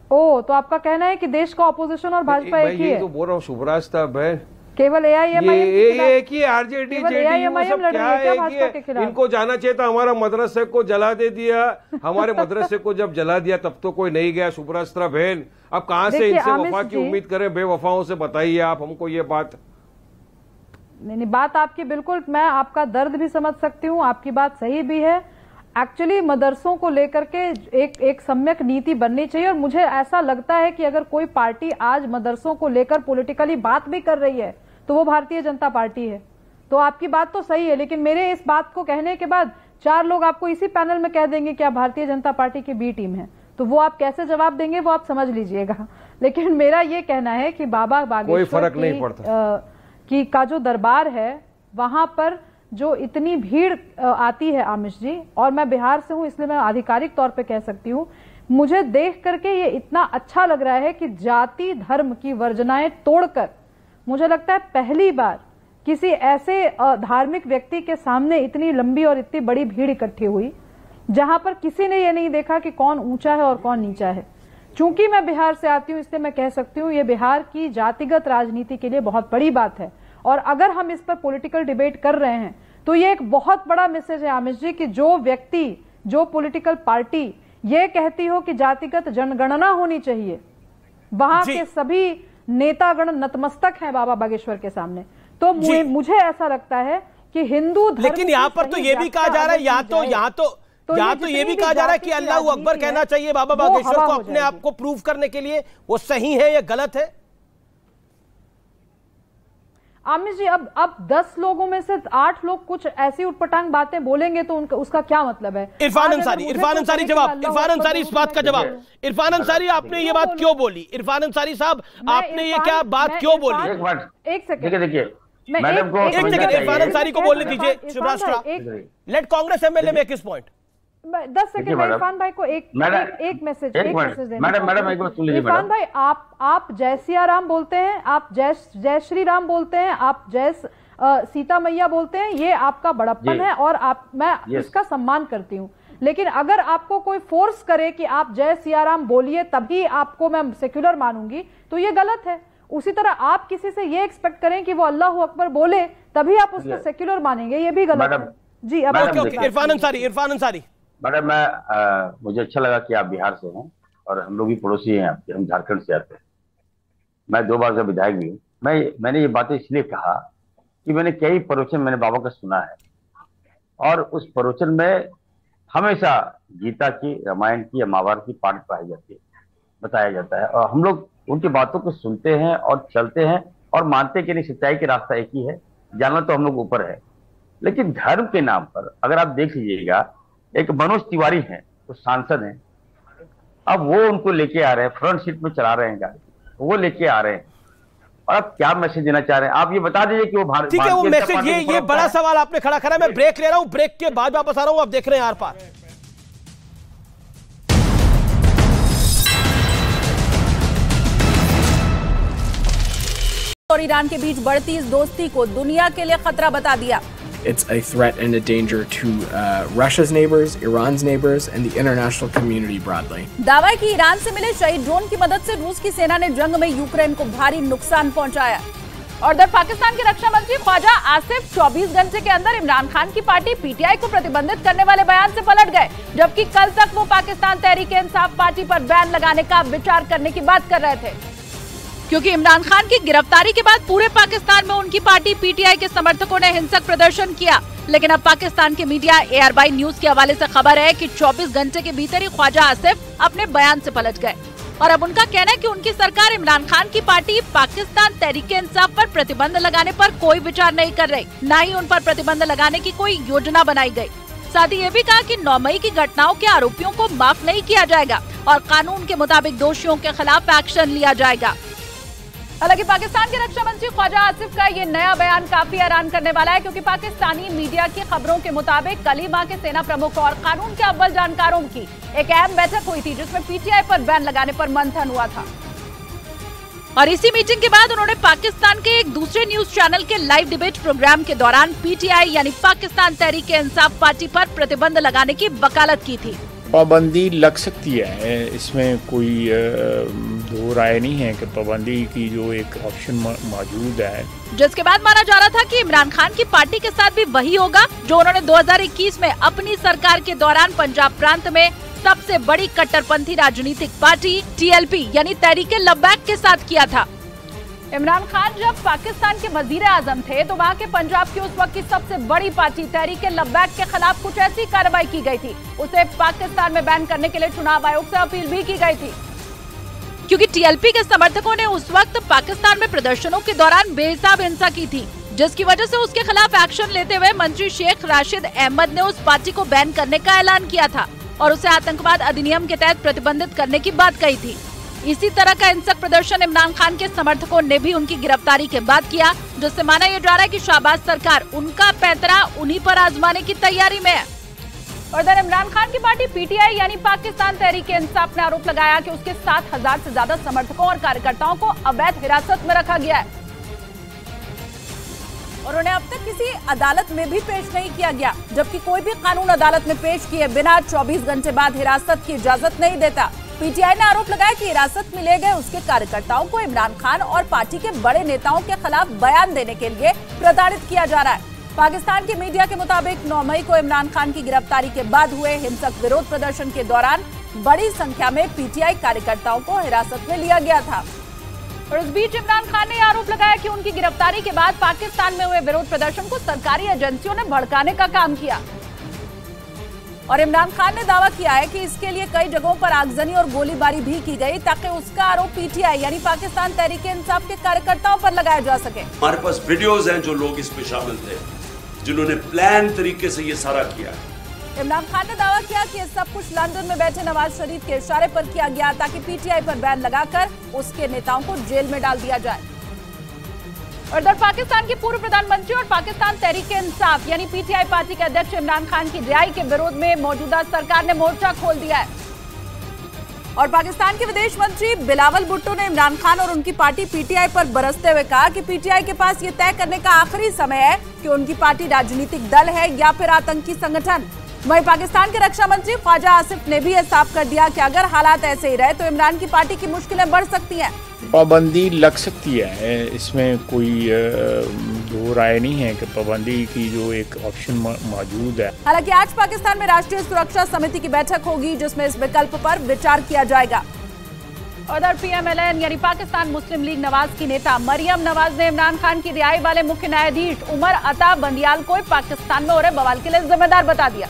तो आपका कहना है कि देश का ऑपोजिशन और भाजपा एक ही है? तो बोल रहा हूँ शुभराष्ट्र बहन, केवल एआईएमआईएम एक ही आरजेडी जेडीयू सब क्या है कि इनको जाना चाहिए था। हमारा मदरसे को जला दे दिया, हमारे मदरसे को जब जला दिया तब तो कोई नहीं गया शुभराष्ट्र बहन। अब कहां से इनसे वफा की उम्मीद करें? बेवफाओं से बताइए आप हमको ये बात। नहीं, बात आपकी बिल्कुल, मैं आपका दर्द भी समझ सकती हूँ, आपकी बात सही भी है। एक्चुअली मदरसों को लेकर के एक सम्यक नीति बननी चाहिए और मुझे ऐसा लगता है कि अगर कोई पार्टी आज मदरसों को लेकर पॉलिटिकली बात भी कर रही है तो वो भारतीय जनता पार्टी है। तो आपकी बात तो सही है, लेकिन मेरे इस बात को कहने के बाद 4 लोग आपको इसी पैनल में कह देंगे कि आप भारतीय जनता पार्टी की बी टीम है, तो वो आप कैसे जवाब देंगे वो आप समझ लीजिएगा। लेकिन मेरा ये कहना है कि बाबा बागेश्वर की का जो दरबार है वहां पर जो इतनी भीड़ आती है आमिश जी, और मैं बिहार से हूं इसलिए मैं आधिकारिक तौर पे कह सकती हूं, मुझे देख करके ये इतना अच्छा लग रहा है कि जाति धर्म की वर्जनाएं तोड़कर मुझे लगता है पहली बार किसी ऐसे धार्मिक व्यक्ति के सामने इतनी लंबी और इतनी बड़ी भीड़ इकट्ठी हुई जहां पर किसी ने ये नहीं देखा कि कौन ऊंचा है और कौन नीचा है। चूंकि मैं बिहार से आती हूं इसलिए मैं कह सकती हूं ये बिहार की जातिगत राजनीति के लिए बहुत बड़ी बात है, और अगर हम इस पर पॉलिटिकल डिबेट कर रहे हैं तो ये एक बहुत बड़ा मैसेज है आमिश जी कि जो व्यक्ति, जो पॉलिटिकल पार्टी ये कहती हो कि जातिगत जनगणना होनी चाहिए, वहां के सभी नेतागण नतमस्तक हैं बाबा बागेश्वर के सामने। तो मुझे ऐसा लगता है कि हिंदू धर्म, लेकिन यहाँ पर तो ये भी कहा जा रहा है, यहाँ तो ये भी कहा जा रहा है कि अल्लाह अकबर कहना चाहिए बाबा बागेश्वर को अपने आप को प्रूव करने के लिए। वो सही है या गलत है? आमिर जी, अब 10 लोगों में से 8 लोग कुछ ऐसी उटपटांग बातें बोलेंगे तो उनका उसका क्या मतलब है? इरफान अंसारी जवाब, इरफान अंसारी इस बात का जवाब। इरफान अंसारी, आपने ये बात क्यों बोली? इरफान अंसारी साहब, आपने ये क्या बात क्यों बोली? एक सेकंड, देखिए मैडम को, एक सेकंड, इरफान अंसारी को बोलने दीजिए। Shivrashtra, let Congress MLA make his point. 10 second, Irfan भाई को एक मैसेज मैडम एक बात सुन लीजिए। इरफान भाई, आप जय सिया राम बोलते हैं, आप जय श्री राम बोलते हैं, आप जय सीता मैया बोलते हैं, ये आपका बड़प्पन है और मैं इसका सम्मान करती हूँ। लेकिन अगर आपको कोई फोर्स करे कि आप जय सिया राम बोलिए तभी आपको मैं सेक्युलर मानूंगी, तो ये गलत है। उसी तरह आप किसी से ये एक्सपेक्ट करें कि वो अल्लाह अकबर बोले तभी आप उसको सेक्युलर मानेंगे, ये भी गलत है। जी, अब इरफान अंसारी। मैडम, मुझे अच्छा लगा कि आप बिहार से हैं और हम लोग भी पड़ोसी हैं आपके, हम झारखंड से आते हैं। मैं 2 बार का विधायक भी हूँ। मैंने ये बातें इसलिए कहा कि मैंने कई प्रवचन मैंने बाबा का सुना है और उस प्रवचन में हमेशा गीता की, रामायण की या महाभारत की पाठ पढ़ाई जाती है, बताया जाता है और हम लोग उनकी बातों को सुनते हैं और चलते हैं और मानते कि नहीं, सच्चाई के रास्ता एक ही है, जानना तो हम लोग ऊपर है। लेकिन धर्म के नाम पर अगर आप देख लीजिएगा, एक मनोज तिवारी हैं, तो सांसद हैं, अब वो उनको लेके आ रहे हैं, फ्रंट सीट में चला रहे हैं गाड़ी, वो लेके आ रहे हैं और आप क्या मैसेज देना चाह रहे हैं? आप ये बता दीजिए कि वो भारत, ठीक है, वो मैसेज, ये बड़ा सवाल आपने खड़ा करा। मैं ब्रेक ले रहा हूं, ब्रेक के बाद वापस आ रहा हूं। आप देख रहे हैं आर पार। और ईरान के बीच बढ़ती इस दोस्ती को दुनिया के लिए खतरा बता दिया। It's a threat and a danger to Russia's neighbors, Iran's neighbors, and the international community broadly. दावा है कि ईरान से मिले शहीद ड्रोन की मदद से रूस की सेना ने जंग में यूक्रेन को भारी नुकसान पहुंचाया। और उधर पाकिस्तान के रक्षा मंत्री ख्वाजा आसिफ 24 घंटे के अंदर इमरान खान की पार्टी पीटीआई को प्रतिबंधित करने वाले बयान से पलट गए, जबकि कल तक वो पाकिस्तान तहरीक-ए-इंसाफ पार्टी पर बैन लगाने का विचार करने की बात कर रहे थे। क्योंकि इमरान खान की गिरफ्तारी के बाद पूरे पाकिस्तान में उनकी पार्टी पीटीआई के समर्थकों ने हिंसक प्रदर्शन किया। लेकिन अब पाकिस्तान के मीडिया AR/बाई न्यूज के हवाले से खबर है कि 24 घंटे के भीतर ही ख्वाजा आसिफ अपने बयान से पलट गए और अब उनका कहना है कि उनकी सरकार इमरान खान की पार्टी पाकिस्तान तहरीक-ए-इंसाफ पर प्रतिबंध लगाने पर कोई विचार नहीं कर रही, न ही उन पर प्रतिबंध लगाने की कोई योजना बनाई गई। साथ ही ये भी कहा कि 9 मई की घटनाओं के आरोपियों को माफ नहीं किया जाएगा और कानून के मुताबिक दोषियों के खिलाफ एक्शन लिया जाएगा। हालांकि पाकिस्तान के रक्षा मंत्री ख्वाजा आसिफ का ये नया बयान काफी हैरान करने वाला है, क्योंकि पाकिस्तानी मीडिया की खबरों के मुताबिक कल ही वहां के सेना प्रमुख और कानून के अव्वल जानकारों की एक अहम बैठक हुई थी, जिसमें पीटीआई पर बैन लगाने पर मंथन हुआ था। और इसी मीटिंग के बाद उन्होंने पाकिस्तान के एक दूसरे न्यूज चैनल के लाइव डिबेट प्रोग्राम के दौरान पीटीआई यानी पाकिस्तान तहरीक-ए-इंसाफ पार्टी पर प्रतिबंध लगाने की वकालत की थी। पाबंदी लग सकती है, इसमें कोई दो राय नहीं है कि पाबंदी की जो एक ऑप्शन मौजूद है। जिसके बाद माना जा रहा था कि इमरान खान की पार्टी के साथ भी वही होगा जो उन्होंने 2021 में अपनी सरकार के दौरान पंजाब प्रांत में सबसे बड़ी कट्टरपंथी राजनीतिक पार्टी TLP यानी तहरीक-ए-लब्बैक के साथ किया था। इमरान खान जब पाकिस्तान के वजीर आजम थे तो वहाँ के पंजाब की उस वक्त की सबसे बड़ी पार्टी तहरीक-ए-लब्बैक के खिलाफ कुछ ऐसी कार्रवाई की गई थी। उसे पाकिस्तान में बैन करने के लिए चुनाव आयोग से अपील भी की गई थी, क्योंकि TLP के समर्थकों ने उस वक्त पाकिस्तान में प्रदर्शनों के दौरान बेहिसाब हिंसा की थी, जिसकी वजह से उसके खिलाफ एक्शन लेते हुए मंत्री शेख राशिद अहमद ने उस पार्टी को बैन करने का ऐलान किया था और उसे आतंकवाद अधिनियम के तहत प्रतिबंधित करने की बात कही थी। इसी तरह का हिंसक प्रदर्शन इमरान खान के समर्थकों ने भी उनकी गिरफ्तारी के बाद किया, जिससे माना यह जा रहा है कि शहबाज सरकार उनका पैंतरा उन्हीं पर आजमाने की तैयारी में है। और इधर इमरान खान की पार्टी पीटीआई यानी पाकिस्तान तहरीक-ए-इंसाफ ने आरोप लगाया कि उसके 7,000 से ज्यादा समर्थकों और कार्यकर्ताओं को अवैध हिरासत में रखा गया है और उन्हें अब तक किसी अदालत में भी पेश नहीं किया गया, जबकि कोई भी कानून अदालत में पेश किए बिना 24 घंटे बाद हिरासत की इजाजत नहीं देता। पीटीआई ने आरोप लगाया कि हिरासत में लिए गए उसके कार्यकर्ताओं को इमरान खान और पार्टी के बड़े नेताओं के खिलाफ बयान देने के लिए प्रताड़ित किया जा रहा है। पाकिस्तान के मीडिया के मुताबिक 9 मई को इमरान खान की गिरफ्तारी के बाद हुए हिंसक विरोध प्रदर्शन के दौरान बड़ी संख्या में पीटीआई कार्यकर्ताओं को हिरासत में लिया गया था। और इस बीच इमरान खान ने आरोप लगाया कि उनकी गिरफ्तारी के बाद पाकिस्तान में हुए विरोध प्रदर्शन को सरकारी एजेंसियों ने भड़काने का काम किया। और इमरान खान ने दावा किया है कि इसके लिए कई जगहों पर आगजनी और गोलीबारी भी की गई ताकि उसका आरोप पीटीआई यानी पाकिस्तान तहरीक-ए-इंसाफ के कार्यकर्ताओं पर लगाया जा सके। हमारे पास वीडियोस हैं जो लोग इसमें शामिल थे, जिन्होंने प्लान तरीके से ये सारा किया। इमरान खान ने दावा किया कि सब कुछ लंदन में बैठे नवाज शरीफ के इशारे पर किया गया ताकि पीटीआई पर बैन लगाकर उसके नेताओं को जेल में डाल दिया जाए। और उधर पाकिस्तान के पूर्व प्रधानमंत्री और पाकिस्तान तहरीक-ए-इंसाफ यानी पीटीआई पार्टी के अध्यक्ष इमरान खान की रिहाई के विरोध में मौजूदा सरकार ने मोर्चा खोल दिया है। और पाकिस्तान के विदेश मंत्री बिलावल भुट्टो ने इमरान खान और उनकी पार्टी पीटीआई पर बरसते हुए कहा कि पीटीआई के पास ये तय करने का आखिरी समय है कि उनकी पार्टी राजनीतिक दल है या फिर आतंकी संगठन। वहीं पाकिस्तान के रक्षा मंत्री ख्वाजा आसिफ ने भी यह साफ कर दिया कि अगर हालात ऐसे ही रहे तो इमरान की पार्टी की मुश्किलें बढ़ सकती हैं। पाबंदी लग सकती है, इसमें कोई दो राय नहीं है कि पाबंदी की जो एक ऑप्शन मौजूद है। हालांकि आज पाकिस्तान में राष्ट्रीय सुरक्षा समिति की बैठक होगी जिसमें इस विकल्प पर विचार किया जाएगा। उधर पीएमएलएन यानी पाकिस्तान मुस्लिम लीग नवाज की नेता मरियम नवाज ने इमरान खान की रिहाई वाले मुख्य न्यायाधीश उमर अता बंदियाल को पाकिस्तान में हो रहे बवाल के लिए जिम्मेदार बता दिया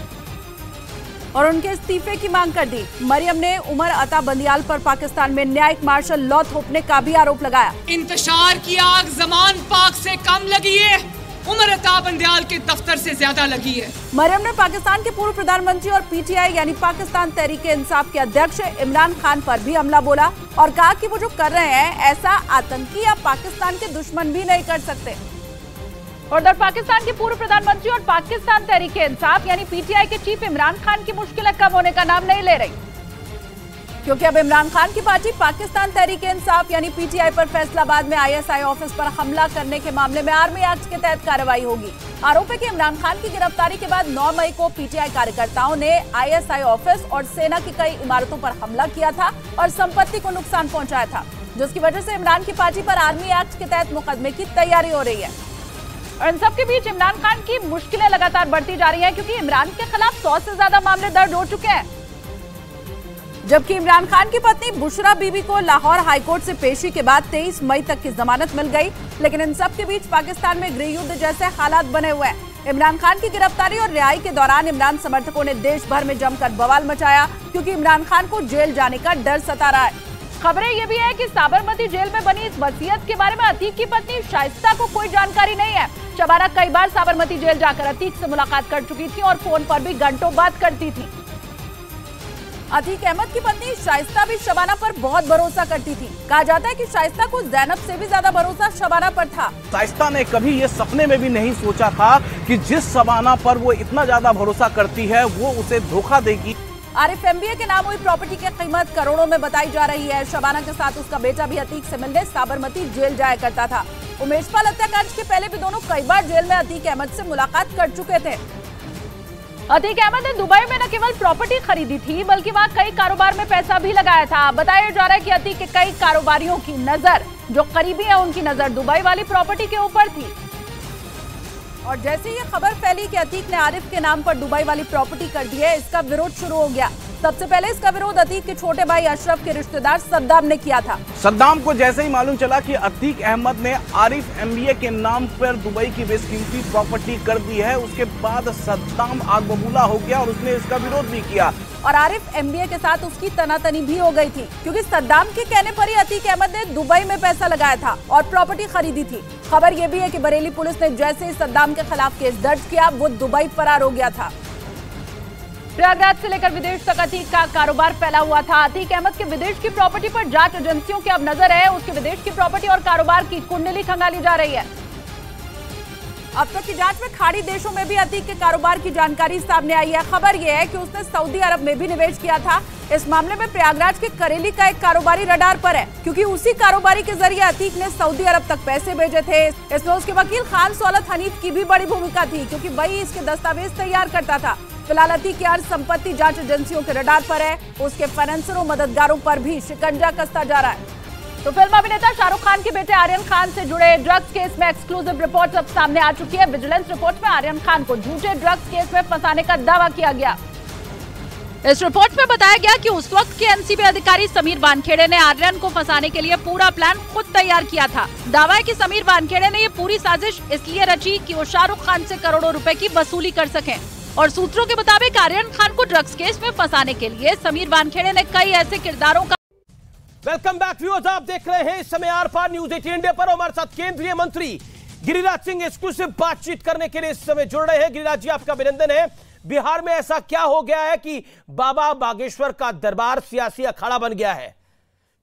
और उनके इस्तीफे की मांग कर दी। मरियम ने उमर अता बंदियाल पर पाकिस्तान में न्यायिक मार्शल लॉ थोपने का भी आरोप लगाया। इंतशार की आग ज़मान पाक से कम लगी है, उमर अता बंदियाल के दफ्तर से ज्यादा लगी है। मरियम ने पाकिस्तान के पूर्व प्रधानमंत्री और पीटीआई यानी पाकिस्तान तहरीक-ए-इंसाफ के अध्यक्ष इमरान खान पर भी हमला बोला और कहा कि वो जो कर रहे हैं ऐसा आतंकी या पाकिस्तान के दुश्मन भी नहीं कर सकते। और उधर पाकिस्तान के पूर्व प्रधानमंत्री और पाकिस्तान तहरीक-ए-इंसाफ यानी पीटीआई के चीफ इमरान खान की मुश्किलें कम होने का नाम नहीं ले रही, क्योंकि अब इमरान खान की पार्टी पाकिस्तान तहरीक-ए-इंसाफ यानी पीटीआई पर फैसलाबाद में आईएसआई ऑफिस पर हमला करने के मामले में आर्मी एक्ट के तहत कार्रवाई होगी। आरोप है कि इमरान खान की गिरफ्तारी के बाद 9 मई को पीटीआई कार्यकर्ताओं ने आईएसआई ऑफिस और सेना की कई इमारतों पर हमला किया था और संपत्ति को नुकसान पहुंचाया था, जिसकी वजह से इमरान की पार्टी पर आर्मी एक्ट के तहत मुकदमे की तैयारी हो रही है। और इन सबके बीच इमरान खान की मुश्किलें लगातार बढ़ती जा रही हैं क्योंकि इमरान के खिलाफ 100 से ज्यादा मामले दर्ज हो चुके हैं, जबकि इमरान खान की पत्नी बुशरा बीबी को लाहौर हाईकोर्ट से पेशी के बाद 23 मई तक की जमानत मिल गई। लेकिन इन सब के बीच पाकिस्तान में गृह युद्ध जैसे हालात बने हुए हैं। इमरान खान की गिरफ्तारी और रिहाई के दौरान इमरान समर्थकों ने देश भर में जमकर बवाल मचाया क्योंकि इमरान खान को जेल जाने का डर सता रहा है। खबरें ये भी है कि साबरमती जेल में बनी इस वसीयत के बारे में अतीक की पत्नी शाइस्ता को कोई जानकारी नहीं है। शबाना कई बार साबरमती जेल जाकर अतीक से मुलाकात कर चुकी थी और फोन पर भी घंटों बात करती थी। अतीक अहमद की पत्नी शाइस्ता भी शबाना पर बहुत भरोसा करती थी। कहा जाता है कि शाइस्ता को ज़ैनब से भी ज्यादा भरोसा शबाना पर था। शाइस्ता ने कभी ये सपने में भी नहीं सोचा था कि जिस शबाना पर वो इतना ज्यादा भरोसा करती है वो उसे धोखा देगी। आरिफ एमबीए के नाम हुई प्रॉपर्टी की कीमत करोड़ों में बताई जा रही है। शबाना के साथ उसका बेटा भी अतीक से मिलने साबरमती जेल जाया करता था। उमेशपाल हत्याकांड के पहले भी दोनों कई बार जेल में अतीक अहमद से मुलाकात कर चुके थे। अतीक अहमद ने दुबई में न केवल प्रॉपर्टी खरीदी थी बल्कि वहाँ कई कारोबार में पैसा भी लगाया था। बताया जा रहा है कि अतीक के कई कारोबारियों की नजर, जो करीबी है उनकी नजर दुबई वाली प्रॉपर्टी के ऊपर थी। और जैसे ये खबर फैली कि अतीक ने आरिफ के नाम पर दुबई वाली प्रॉपर्टी कर दी है, इसका विरोध शुरू हो गया। सबसे पहले इसका विरोध अतीक के छोटे भाई अशरफ के रिश्तेदार सद्दाम ने किया था। सद्दाम को जैसे ही मालूम चला कि अतीक अहमद ने आरिफ एमबीए के नाम पर दुबई की बेशकीमती प्रॉपर्टी कर दी है, उसके बाद सद्दाम आग बबूला हो गया और उसने इसका विरोध भी किया। और आरिफ एमबीए के साथ उसकी तनातनी भी हो गई थी क्योंकि सद्दाम के कहने पर ही अतीक अहमद ने दुबई में पैसा लगाया था और प्रॉपर्टी खरीदी थी। खबर यह भी है कि बरेली पुलिस ने जैसे ही सद्दाम के खिलाफ केस दर्ज किया वो दुबई फरार हो गया था। प्रयागराज से लेकर विदेश तक अतीक का कारोबार फैला हुआ था। अतीक अहमद के विदेश की प्रॉपर्टी पर जांच एजेंसियों की अब नजर है। उसके विदेश की प्रॉपर्टी और कारोबार की कुंडली खंगाली जा रही है। अब तक की जांच में खाड़ी देशों में भी अतीक के कारोबार की जानकारी सामने आई है। खबर यह है कि उसने सऊदी अरब में भी निवेश किया था। इस मामले में प्रयागराज के करेली का एक कारोबारी रडार पर है क्योंकि उसी कारोबारी के जरिए अतीक ने सऊदी अरब तक पैसे भेजे थे। इसमें उसके वकील खान सौलत हनीफ की भी बड़ी भूमिका थी क्योंकि वही इसके दस्तावेज तैयार करता था। फिलहाल अतीक की हर संपत्ति जांच एजेंसियों के रडार पर है। उसके फाइनेंसरों मददगारों पर भी शिकंजा कसता जा रहा है। तो फिल्म अभिनेता शाहरुख खान के बेटे आर्यन खान से जुड़े ड्रग्स केस में एक्सक्लूसिव रिपोर्ट अब सामने आ चुकी है। विजिलेंस रिपोर्ट में आर्यन खान को झूठे ड्रग्स केस में फंसाने का दावा किया गया। इस रिपोर्ट में बताया गया कि उस वक्त के एनसीबी अधिकारी समीर वानखेड़े ने आर्यन को फंसाने के लिए पूरा प्लान खुद तैयार किया था। दावा है कि समीर वानखेड़े ने ये पूरी साजिश इसलिए रची कि वो शाहरुख खान से करोड़ों रुपए की वसूली कर सकें। और सूत्रों के मुताबिक आर्यन खान को ड्रग्स केस में फंसाने के लिए समीर वानखेड़े ने कई ऐसे किरदारों का। वेलकम बैक व्यूअर्स, आप देख रहे हैं इस समय आर पार न्यूज 18 इंडिया पर। हमारे साथ केंद्रीय मंत्री गिरिराज सिंह एक्सक्लूसिव बातचीत करने के लिए इस समय जुड़ रहे हैं। गिरिराज जी, आपका अभिनंदन है। बिहार में ऐसा क्या हो गया है कि बाबा बागेश्वर का दरबार सियासी अखाड़ा बन गया है?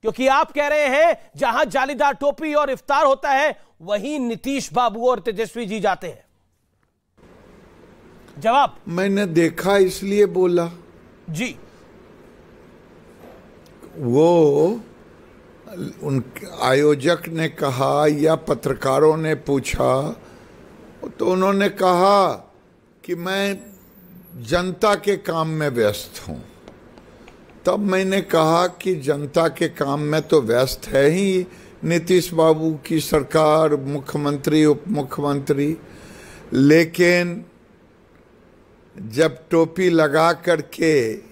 क्योंकि आप कह रहे हैं जहां जालीदार टोपी और इफ्तार होता है वहीं नीतीश बाबू और तेजस्वी जी जाते हैं। जवाब? मैंने देखा इसलिए बोला जी। वो उन आयोजक ने कहा या पत्रकारों ने पूछा तो उन्होंने कहा कि मैं जनता के काम में व्यस्त हूं। तब मैंने कहा कि जनता के काम में तो व्यस्त है ही नीतीश बाबू की सरकार, मुख्यमंत्री, उप मुख्यमंत्री, लेकिन जब टोपी लगा करके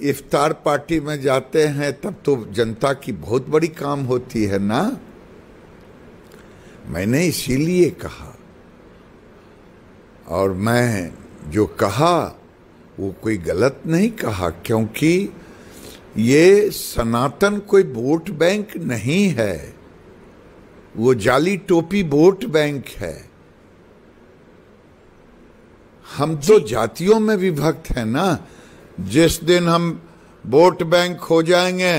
इफ्तार पार्टी में जाते हैं तब तो जनता की बहुत बड़ी काम होती है ना। मैंने इसीलिए कहा, और मैं जो कहा वो कोई गलत नहीं कहा, क्योंकि ये सनातन कोई वोट बैंक नहीं है, वो जाली टोपी वोट बैंक है। हम तो जातियों में विभक्त हैं ना। जिस दिन हम वोट बैंक हो जाएंगे,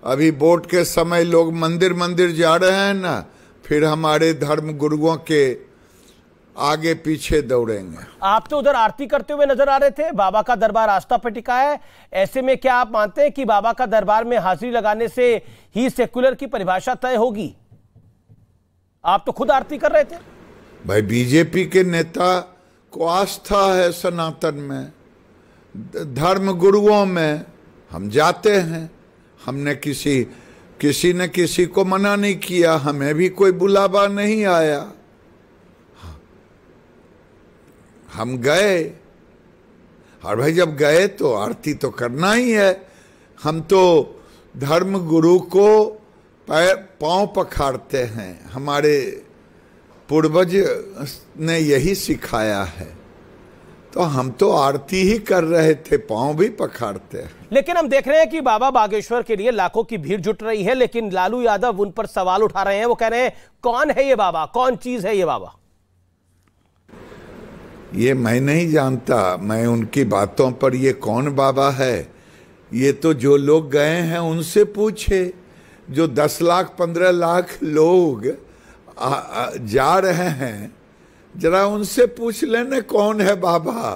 अभी वोट के समय लोग मंदिर मंदिर जा रहे हैं ना, फिर हमारे धर्म गुरुओं के आगे पीछे दौड़ेंगे। आप तो उधर आरती करते हुए नजर आ रहे थे। बाबा का दरबार आस्था पर टिका है। ऐसे में क्या आप मानते हैं कि बाबा का दरबार में हाजिरी लगाने से ही सेक्युलर की परिभाषा तय होगी? आप तो खुद आरती कर रहे थे। भाई, बीजेपी के नेता को आस्था है सनातन में, धर्म गुरुओं में। हम जाते हैं, हमने किसी ने किसी को मना नहीं किया, हमें भी कोई बुलावा नहीं आया, हम गए। और भाई जब गए तो आरती तो करना ही है। हम तो धर्म गुरु को पांव पखाड़ते हैं, हमारे पूर्वज ने यही सिखाया है, तो हम तो आरती ही कर रहे थे, पांव भी पखाड़ते हैं। लेकिन हम देख रहे हैं कि बाबा बागेश्वर के लिए लाखों की भीड़ जुट रही है, लेकिन लालू यादव उन पर सवाल उठा रहे हैं। वो कह रहे हैं कौन है ये बाबा, कौन चीज है ये बाबा? ये मैं नहीं जानता, मैं उनकी बातों पर ये कौन बाबा है, ये तो जो लोग गए हैं उनसे पूछे। जो 10 लाख 15 लाख लोग जा रहे हैं, जरा उनसे पूछ लेने कौन है बाबा,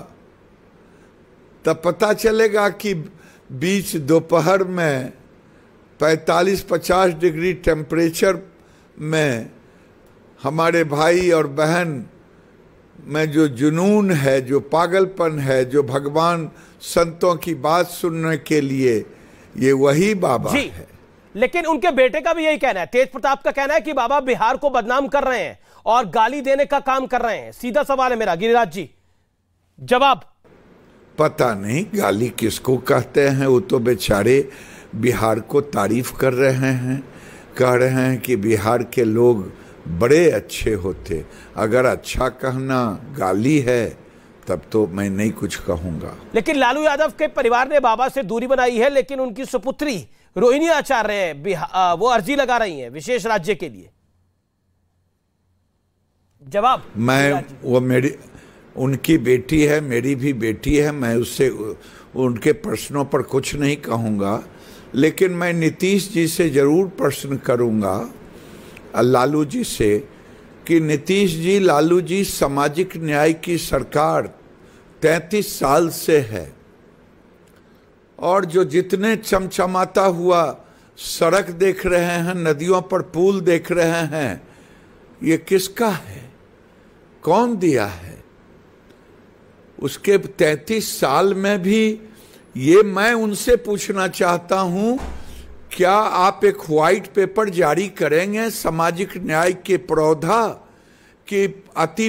तब पता चलेगा कि बीच दोपहर में 45-50 डिग्री टेम्परेचर में हमारे भाई और बहन में जो जुनून है, जो पागलपन है, जो भगवान संतों की बात सुनने के लिए, ये वही बाबा है। लेकिन उनके बेटे का भी यही कहना है, तेज प्रताप का कहना है कि बाबा बिहार को बदनाम कर रहे हैं और गाली देने का काम कर रहे हैं। सीधा सवाल है मेरा, गिरिराज जी, जवाब? पता नहीं गाली किसको कहते हैं, वो तो बेचारे बिहार को तारीफ कर रहे हैं, कह रहे हैं कि बिहार के लोग बड़े अच्छे होते। अगर अच्छा कहना गाली है तब तो मैं नहीं कुछ कहूंगा। लेकिन लालू यादव के परिवार ने बाबा से दूरी बनाई है, लेकिन उनकी सुपुत्री रोहिणी आचार्य वो अर्जी लगा रही हैं विशेष राज्य के लिए। जवाब? वो उनकी बेटी है, मेरी भी बेटी है, मैं उससे उनके प्रश्नों पर कुछ नहीं कहूंगा, लेकिन मैं नीतीश जी से जरूर प्रश्न करूंगा, लालू जी से, कि नीतीश जी, लालू जी, सामाजिक न्याय की सरकार 33 साल से है, और जो जितने चमचमाता हुआ सड़क देख रहे हैं, नदियों पर पुल देख रहे हैं, ये किसका है, कौन दिया है? उसके 33 साल में भी ये मैं उनसे पूछना चाहता हूं, क्या आप एक व्हाइट पेपर जारी करेंगे सामाजिक न्याय के पौधा कि अति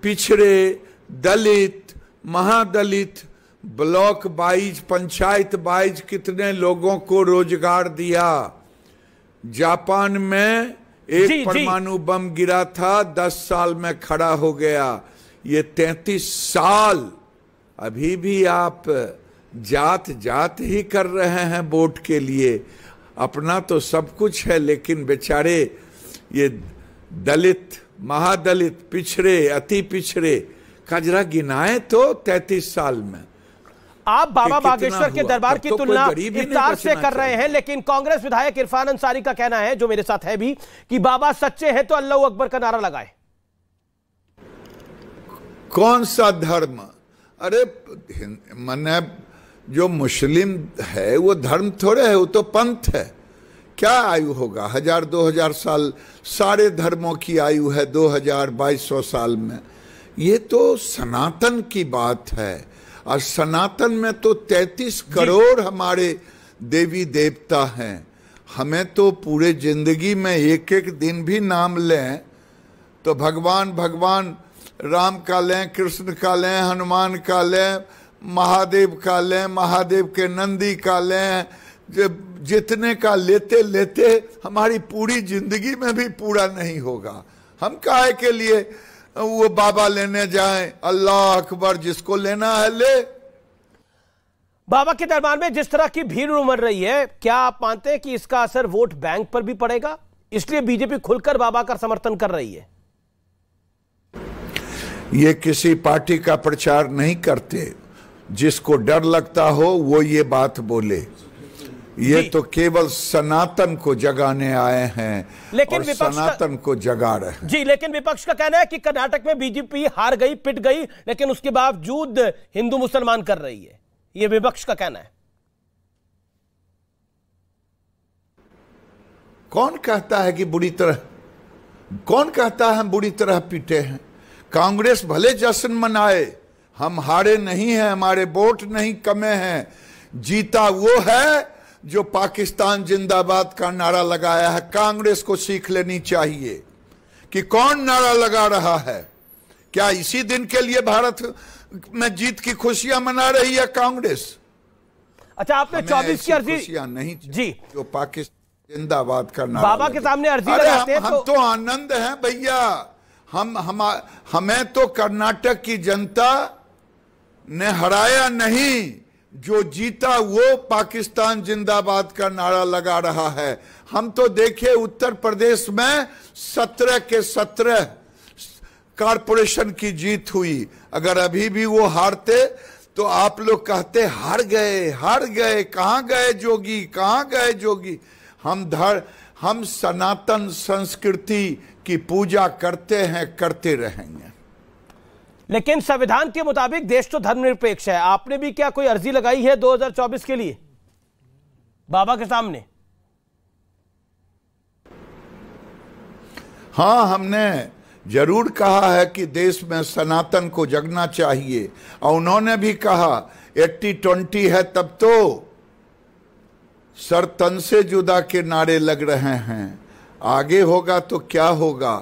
पिछड़े दलित, महादलित, ब्लॉक वाइज, पंचायत वाइज कितने लोगों को रोजगार दिया? जापान में एक परमाणु बम गिरा था, 10 साल में खड़ा हो गया। ये 33 साल अभी भी आप जात जात ही कर रहे हैं वोट के लिए। अपना तो सब कुछ है, लेकिन बेचारे ये दलित, महादलित, पिछड़े, अति पिछड़े का जरा गिनाए तो 33 साल में। आप बाबा बागेश्वर के दरबार की तुलना इफ्तार से कर रहे हैं, लेकिन कांग्रेस विधायक इरफान अंसारी का कहना है, जो मेरे साथ है भी, कि बाबा सच्चे हैं तो अल्लाह अकबर का नारा लगाए। कौन सा धर्म? अरे मने जो मुस्लिम है वो धर्म थोड़े है, वो तो पंथ है। क्या आयु होगा? 1000-2000 साल सारे धर्मों की आयु है, 2200 साल में। ये तो सनातन की बात है, और सनातन में तो 33 करोड़ हमारे देवी देवता हैं। हमें तो पूरे जिंदगी में एक एक दिन भी नाम लें तो भगवान भगवान राम का लें, कृष्ण का लें, हनुमान का लें, महादेव का लें, महादेव के नंदी का लें, जितने का लेते लेते हमारी पूरी जिंदगी में भी पूरा नहीं होगा। हम काहे के लिए वो बाबा लेने जाएं? अल्लाह अकबर, जिसको लेना है ले। बाबा के दरबार में जिस तरह की भीड़ उमड़ रही है, क्या आप मानते हैं कि इसका असर वोट बैंक पर भी पड़ेगा? इसलिए बीजेपी खुलकर बाबा का समर्थन कर रही है। ये किसी पार्टी का प्रचार नहीं करते। जिसको डर लगता हो वो ये बात बोले। ये तो केवल सनातन को जगाने आए हैं, लेकिन और सनातन को जगा रहे हैं। जी, लेकिन विपक्ष का कहना है कि कर्नाटक में बीजेपी हार गई, पिट गई, लेकिन उसके बावजूद हिंदू मुसलमान कर रही है। ये विपक्ष का कहना है। कौन कहता है कि बुरी तरह, कौन कहता है हम बुरी तरह पीटे हैं? कांग्रेस भले जश्न मनाए, हम हारे नहीं हैं, हमारे वोट नहीं कमे हैं। जीता वो है जो पाकिस्तान जिंदाबाद का नारा लगाया है। कांग्रेस को सीख लेनी चाहिए कि कौन नारा लगा रहा है। क्या इसी दिन के लिए भारत में जीत की खुशियां मना रही है कांग्रेस? अच्छा, आपने 24 की अर्जी खुशियां नहीं जी, जो पाकिस्तान जिंदाबाद का नारा बाबा के सामने अर्जी लगाते हैं। हम तो आनंद हैं भैया। हमें तो कर्नाटक की जनता ने हराया नहीं, जो जीता वो पाकिस्तान जिंदाबाद का नारा लगा रहा है। हम तो देखिए उत्तर प्रदेश में 17 के 17 कारपोरेशन की जीत हुई। अगर अभी भी वो हारते तो आप लोग कहते हार गए, हार गए, कहां गए जोगी, कहां गए जोगी। हम सनातन संस्कृति की पूजा करते हैं, करते रहेंगे। लेकिन संविधान के मुताबिक देश तो धर्मनिरपेक्ष है। आपने भी क्या कोई अर्जी लगाई है 2024 के लिए बाबा के सामने? हाँ, हमने जरूर कहा है कि देश में सनातन को जगना चाहिए, और उन्होंने भी कहा 80-20 है, तब तो सर तन से जुदा के नारे लग रहे हैं। आगे होगा तो क्या होगा?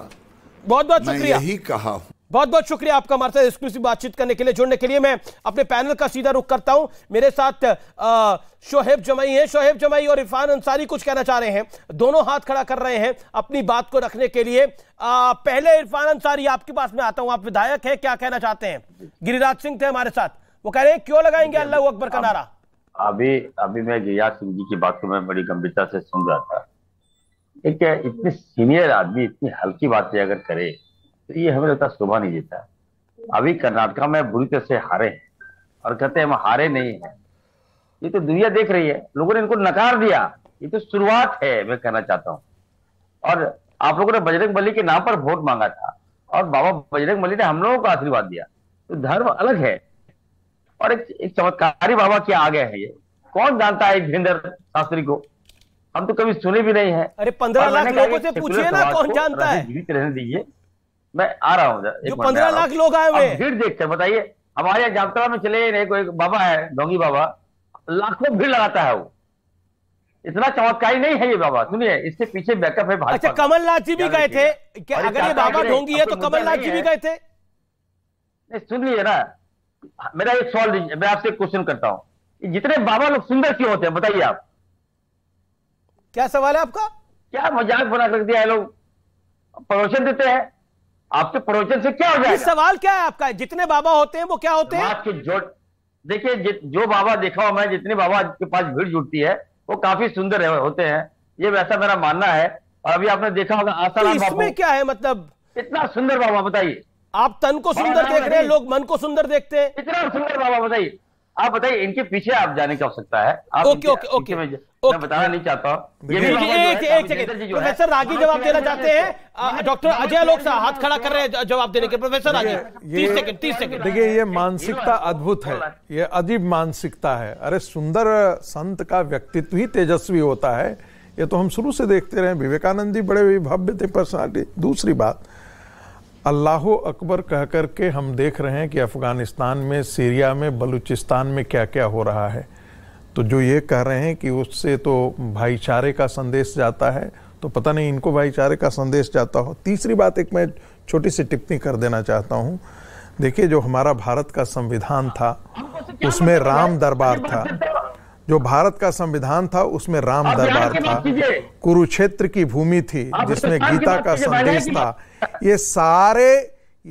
बहुत बहुत शुक्रिया। मैं यही कहा हूं। बहुत बहुत शुक्रिया आपका हमारे साथ एक्सक्लूसिव बातचीत करने के लिए, जुड़ने के लिए। मैं अपने पैनल का सीधा रुख करता हूं। मेरे साथ शोहेब जमाई हैं। शोहेब जमाई और इरफान अंसारी कुछ कहना चाह रहे हैं। दोनों हाथ खड़ा कर रहे हैं अपनी बात को रखने के लिए। पहले इरफान अंसारी, आपके पास में आता हूं। आप विधायक हैं, क्या कहना चाहते हैं? गिरिराज सिंह थे हमारे साथ, वो कह रहे हैं क्यों लगाएंगे अल्लाह अकबर का नारा? अभी मैं गिरिराज सिंह जी की बात को मैं बड़ी गंभीरता से सुन रहा था। एक इतने सीनियर आदमी इतनी हल्की बातें अगर करे तो ये हमें लगता शोभा नहीं देता। अभी कर्नाटका में बुरी तरह से हारे हैं और कहते हैं हम हारे नहीं हैं। ये तो दुनिया देख रही है, लोगों ने इनको नकार दिया। ये तो शुरुआत है, मैं कहना चाहता हूँ। और आप लोगों ने बजरंग बली के नाम पर वोट मांगा था और बाबा बजरंग बली ने हम लोगों को आशीर्वाद दिया। तो धर्म अलग है और एक चमत्कारी बाबा क्या आ गए हैं। ये कौन जानता है धीरेन्द्र शास्त्री को? हम तो कभी सुने भी नहीं है। अरे 15 लाख लोगों से पूछिए ना, कौन जानता है? रहने दीजिए, मैं आ रहा हूँ। जो 15 लाख लोग आए हुए, भीड़ देखकर बताइए। हमारे यहाँ जामतला में चले कोई बाबा है, डोंगी बाबा, लाखों भीड़ लगाता है। वो इतना चमत्कारी नहीं है ये बाबा। सुनिए, इसके पीछे बैकअप है भाजपा। अच्छा, कमलनाथ जी भी गए थे क्या? अगर ये बाबा ढोंगी है तो कमलनाथ जी भी गए थे? नहीं, सुन लीजिए ना, मेरा एक सवाल दीजिए, मैं आपसे क्वेश्चन करता हूँ। जितने बाबा लोग सुंदर क्यों होते हैं बताइए आप? क्या सवाल है आपका? क्या मजाक बना कर दिया है? लोग प्रवचन देते हैं, आपके प्रवचन से क्या हो जाएगा? सवाल क्या है आपका? जितने बाबा होते हैं वो क्या होते हैं? देखिए जो बाबा देखा हुआ मैं, जितने बाबा के पास भीड़ जुटती है वो काफी सुंदर होते हैं, ये वैसा मेरा मानना है। और अभी आपने देखा होगा आसाराम बापू, इसमें क्या है मतलब? इतना सुंदर बाबा, बताइए। आप तन को सुंदर देख रहे हैं, लोग मन को सुंदर देखते हैं। इतना सुंदर बाबा, बताइए। आप बताइए, इनके पीछे आप जाने की आवश्यकता है? आप ओके मैं बताना नहीं चाहता हूँ। एक सेकंड, प्रोफेसर रागी जवाब देना चाहते हैं। डॉक्टर अजय आलोक साहब हाथ खड़ा कर रहे हैं जवाब देने के। प्रोफेसर रागी 30 सेकंड। देखिए, ये मानसिकता अद्भुत है, ये अजीब मानसिकता है। अरे सुंदर संत का व्यक्तित्व ही तेजस्वी होता है, ये तो हम शुरू से देखते रहे। विवेकानंद जी बड़े भव्य थे पर्सनालिटी। दूसरी बात, अल्लाह अकबर कह करके हम देख रहे हैं कि अफगानिस्तान में, सीरिया में, बलूचिस्तान में क्या क्या हो रहा है। तो जो ये कह रहे हैं कि उससे तो भाईचारे का संदेश जाता है, तो पता नहीं इनको भाईचारे का संदेश जाता हो। तीसरी बात, एक मैं छोटी सी टिप्पणी कर देना चाहता हूँ। देखिए, जो हमारा भारत का संविधान था उसमें राम दरबार था। जो भारत का संविधान था उसमें राम दरबार था, कुरुक्षेत्र की भूमि थी जिसमें गीता का संदेश था। ये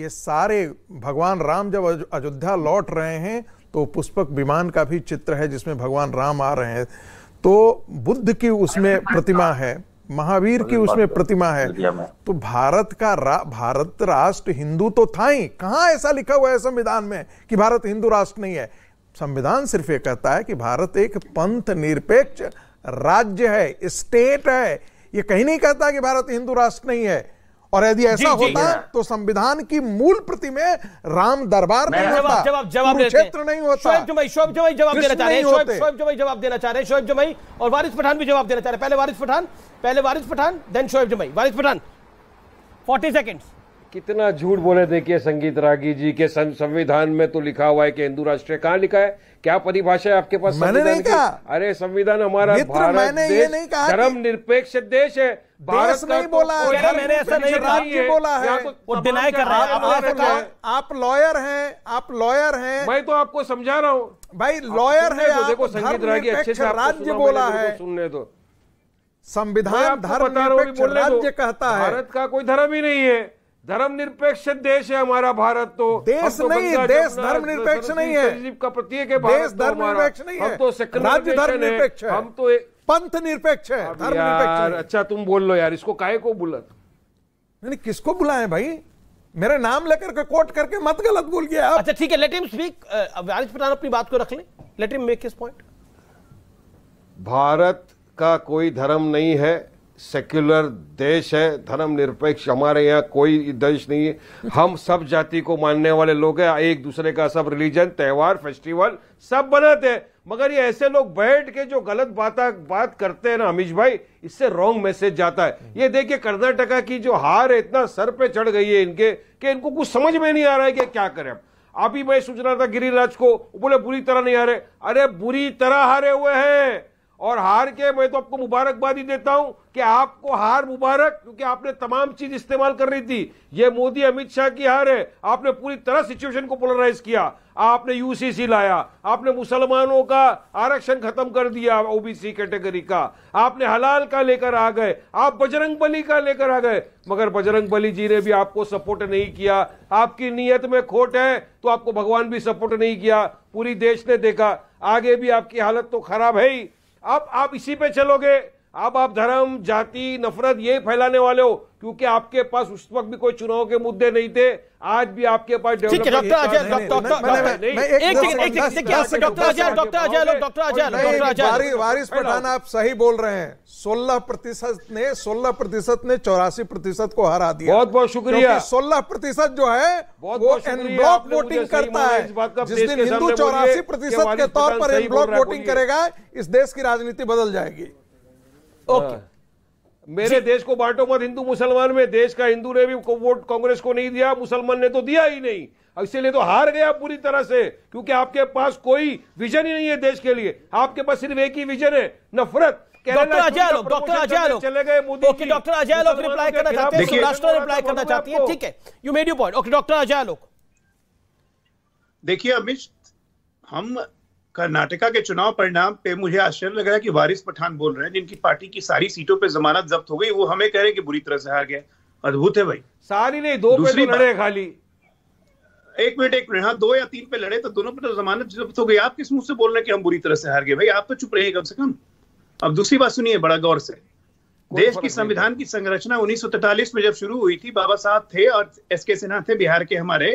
सारे भगवान राम जब अयोध्या लौट रहे हैं तो पुष्पक विमान का भी चित्र है जिसमें भगवान राम आ रहे हैं। तो बुद्ध की उसमें प्रतिमा है, महावीर की उसमें प्रतिमा है। तो भारत राष्ट्र हिंदू तो था ही, कहां ऐसा लिखा हुआ है संविधान में कि भारत हिंदू राष्ट्र नहीं है। संविधान सिर्फ ये कहता है कि भारत एक पंथ निरपेक्ष राज्य है, स्टेट है। ये कहीं नहीं कहता कि भारत हिंदू राष्ट्र नहीं है। और यदि ऐसा होता तो संविधान की मूल प्रति में राम दरबार नहीं होता, कुरुक्षेत्र नहीं होता। शोएब जमाई जवाब देना चाह रहे हैं। शोएब जमाई जवाब देना चाह रहे हैं। शोएब जमाई और वारिस पठान भी जवाब देना चाह रहे हैं। पहले वारिस पठान देन शोएब जमाई। वारिस पठान 40 सेकंड्स। कितना झूठ बोले। देखिए, संगीत रागी जी के संविधान में तो लिखा हुआ है कि हिंदू राष्ट्र। कहाँ लिखा है? क्या परिभाषा है आपके पास? मैंने नहीं कहा। अरे संविधान हमारा भारत देश धर्म निरपेक्ष देश है। भारत नहीं बोला है, मैंने ऐसा नहीं कहा, बोला है। वो डिनाई कर रहे हैं। आप लॉयर हैं। मैं तो आपको समझा रहा हूँ भाई, लॉयर है। देखो, संगीत रागी अच्छे से राज्य बोला है, सुनने दो। संविधान धर्म निरपेक्ष राज्य कहता है। भारत का कोई धर्म ही नहीं है, धर्म निरपेक्ष देश है हमारा भारत। तो देश नहीं, देश धर्म निरपेक्ष नहीं है का प्रतीक है। देश धर्म निरपेक्ष नहीं है, हम तो राज्य धर्म निरपेक्ष है, हम तो पंथ निरपेक्ष है, धर्म निरपेक्ष नहीं। अच्छा तुम बोल लो यार, इसको काहे को बुला? नहीं, किसको बुलाएं भाई? मेरे नाम लेकर के कोट करके मत गलत बोल गया आप। अच्छा ठीक है, लेट हिम स्पीक। वारिस पठान अपनी बात को रख ले, let him make his point. Bharat का कोई धर्म नहीं है, सेक्युलर देश है, धर्म निरपेक्ष हमारे यहाँ कोई देश नहीं है। हम सब जाति को मानने वाले लोग हैं, एक दूसरे का सब रिलीजन, त्योहार, फेस्टिवल सब बनाते हैं। मगर ये ऐसे लोग बैठ के जो गलत बात करते हैं ना अमीश भाई, इससे रॉन्ग मैसेज जाता है। ये देखिए, कर्नाटका की जो हार है इतना सर पे चढ़ गई है इनके कि इनको कुछ समझ में नहीं आ रहा है कि क्या करें। आप ही मैं सोच रहा था गिरिराज को, बोले बुरी तरह नहीं हारे। अरे बुरी तरह हारे हुए हैं, और हार के मैं तो आपको मुबारकबादी देता हूं कि आपको हार मुबारक, क्योंकि आपने तमाम चीज इस्तेमाल कर रही थी। ये मोदी अमित शाह की हार है। आपने पूरी तरह सिचुएशन को पोलराइज किया। आपने यूसीसी लाया, आपने मुसलमानों का आरक्षण खत्म कर दिया, ओबीसी कैटेगरी का, आपने हलाल का लेकर आ गए, आप बजरंग बली का लेकर आ गए। मगर बजरंग बली जी ने भी आपको सपोर्ट नहीं किया। आपकी नीयत में खोट है तो आपको भगवान भी सपोर्ट नहीं किया। पूरी देश ने देखा। आगे भी आपकी हालत तो खराब है ही। अब आप इसी पे चलोगे, अब आप धर्म, जाति, नफरत ये फैलाने वाले हो, क्योंकि आपके पास उस वक्त भी कोई चुनाव के मुद्दे नहीं थे। आज भी आपके पास वारिस पठान आप सही बोल रहे हैं। 16% ने 84% को हरा दिया। बहुत बहुत शुक्रिया। 16% जो है वो एन ब्लॉक वोटिंग करता है। जिस दिन हिंदू 84% के तौर पर एन ब्लॉक वोटिंग करेगा, इस देश की राजनीति बदल जाएगी। ओके, मेरे देश को बांटो मत हिंदू मुसलमान में। देश का हिंदू ने भी वोट कांग्रेस को नहीं दिया, मुसलमान ने तो दिया ही नहीं, इसीलिए तो हार गया पूरी तरह से। क्योंकि आपके पास कोई विजन ही नहीं है देश के लिए। आपके पास सिर्फ एक ही विजन है, नफरत। डॉक्टर अजय लोग चले गए मोदी। ओके, डॉक्टर अजय लोग रिप्लाई करना चाहते हैं, सुराष्ट्र रिप्लाई करना चाहती है। ठीक है, you made your point. Okay, doctor Ajay लोग। देखिए अमिश, हम कर्नाटका के चुनाव परिणाम पे मुझे आश्चर्य लग रहा है कि वारिस पठान बोल रहे हैं, जिनकी पार्टी की सारी सीटों पे जमानत जब्त हो गई, वो हमें कह रहे हैं कि बुरी तरह से हार गए। अद्भुत है भाई। सारी नहीं, 2 पे तो लड़े खाली। एक मिनट, हाँ 2 या 3 पे लड़े तो दोनों पे तो जमानत जब्त हो गई। आप किस मुंह से बोल रहे हैं कि हम बुरी तरह से हार गए? भाई आप तो चुप रहिए कम से कम। अब दूसरी बात सुनिए बड़ा गौर से। देश की संविधान की संरचना 1943 में जब शुरू हुई थी, बाबा साहब थे और एसके सिन्हा थे बिहार के हमारे।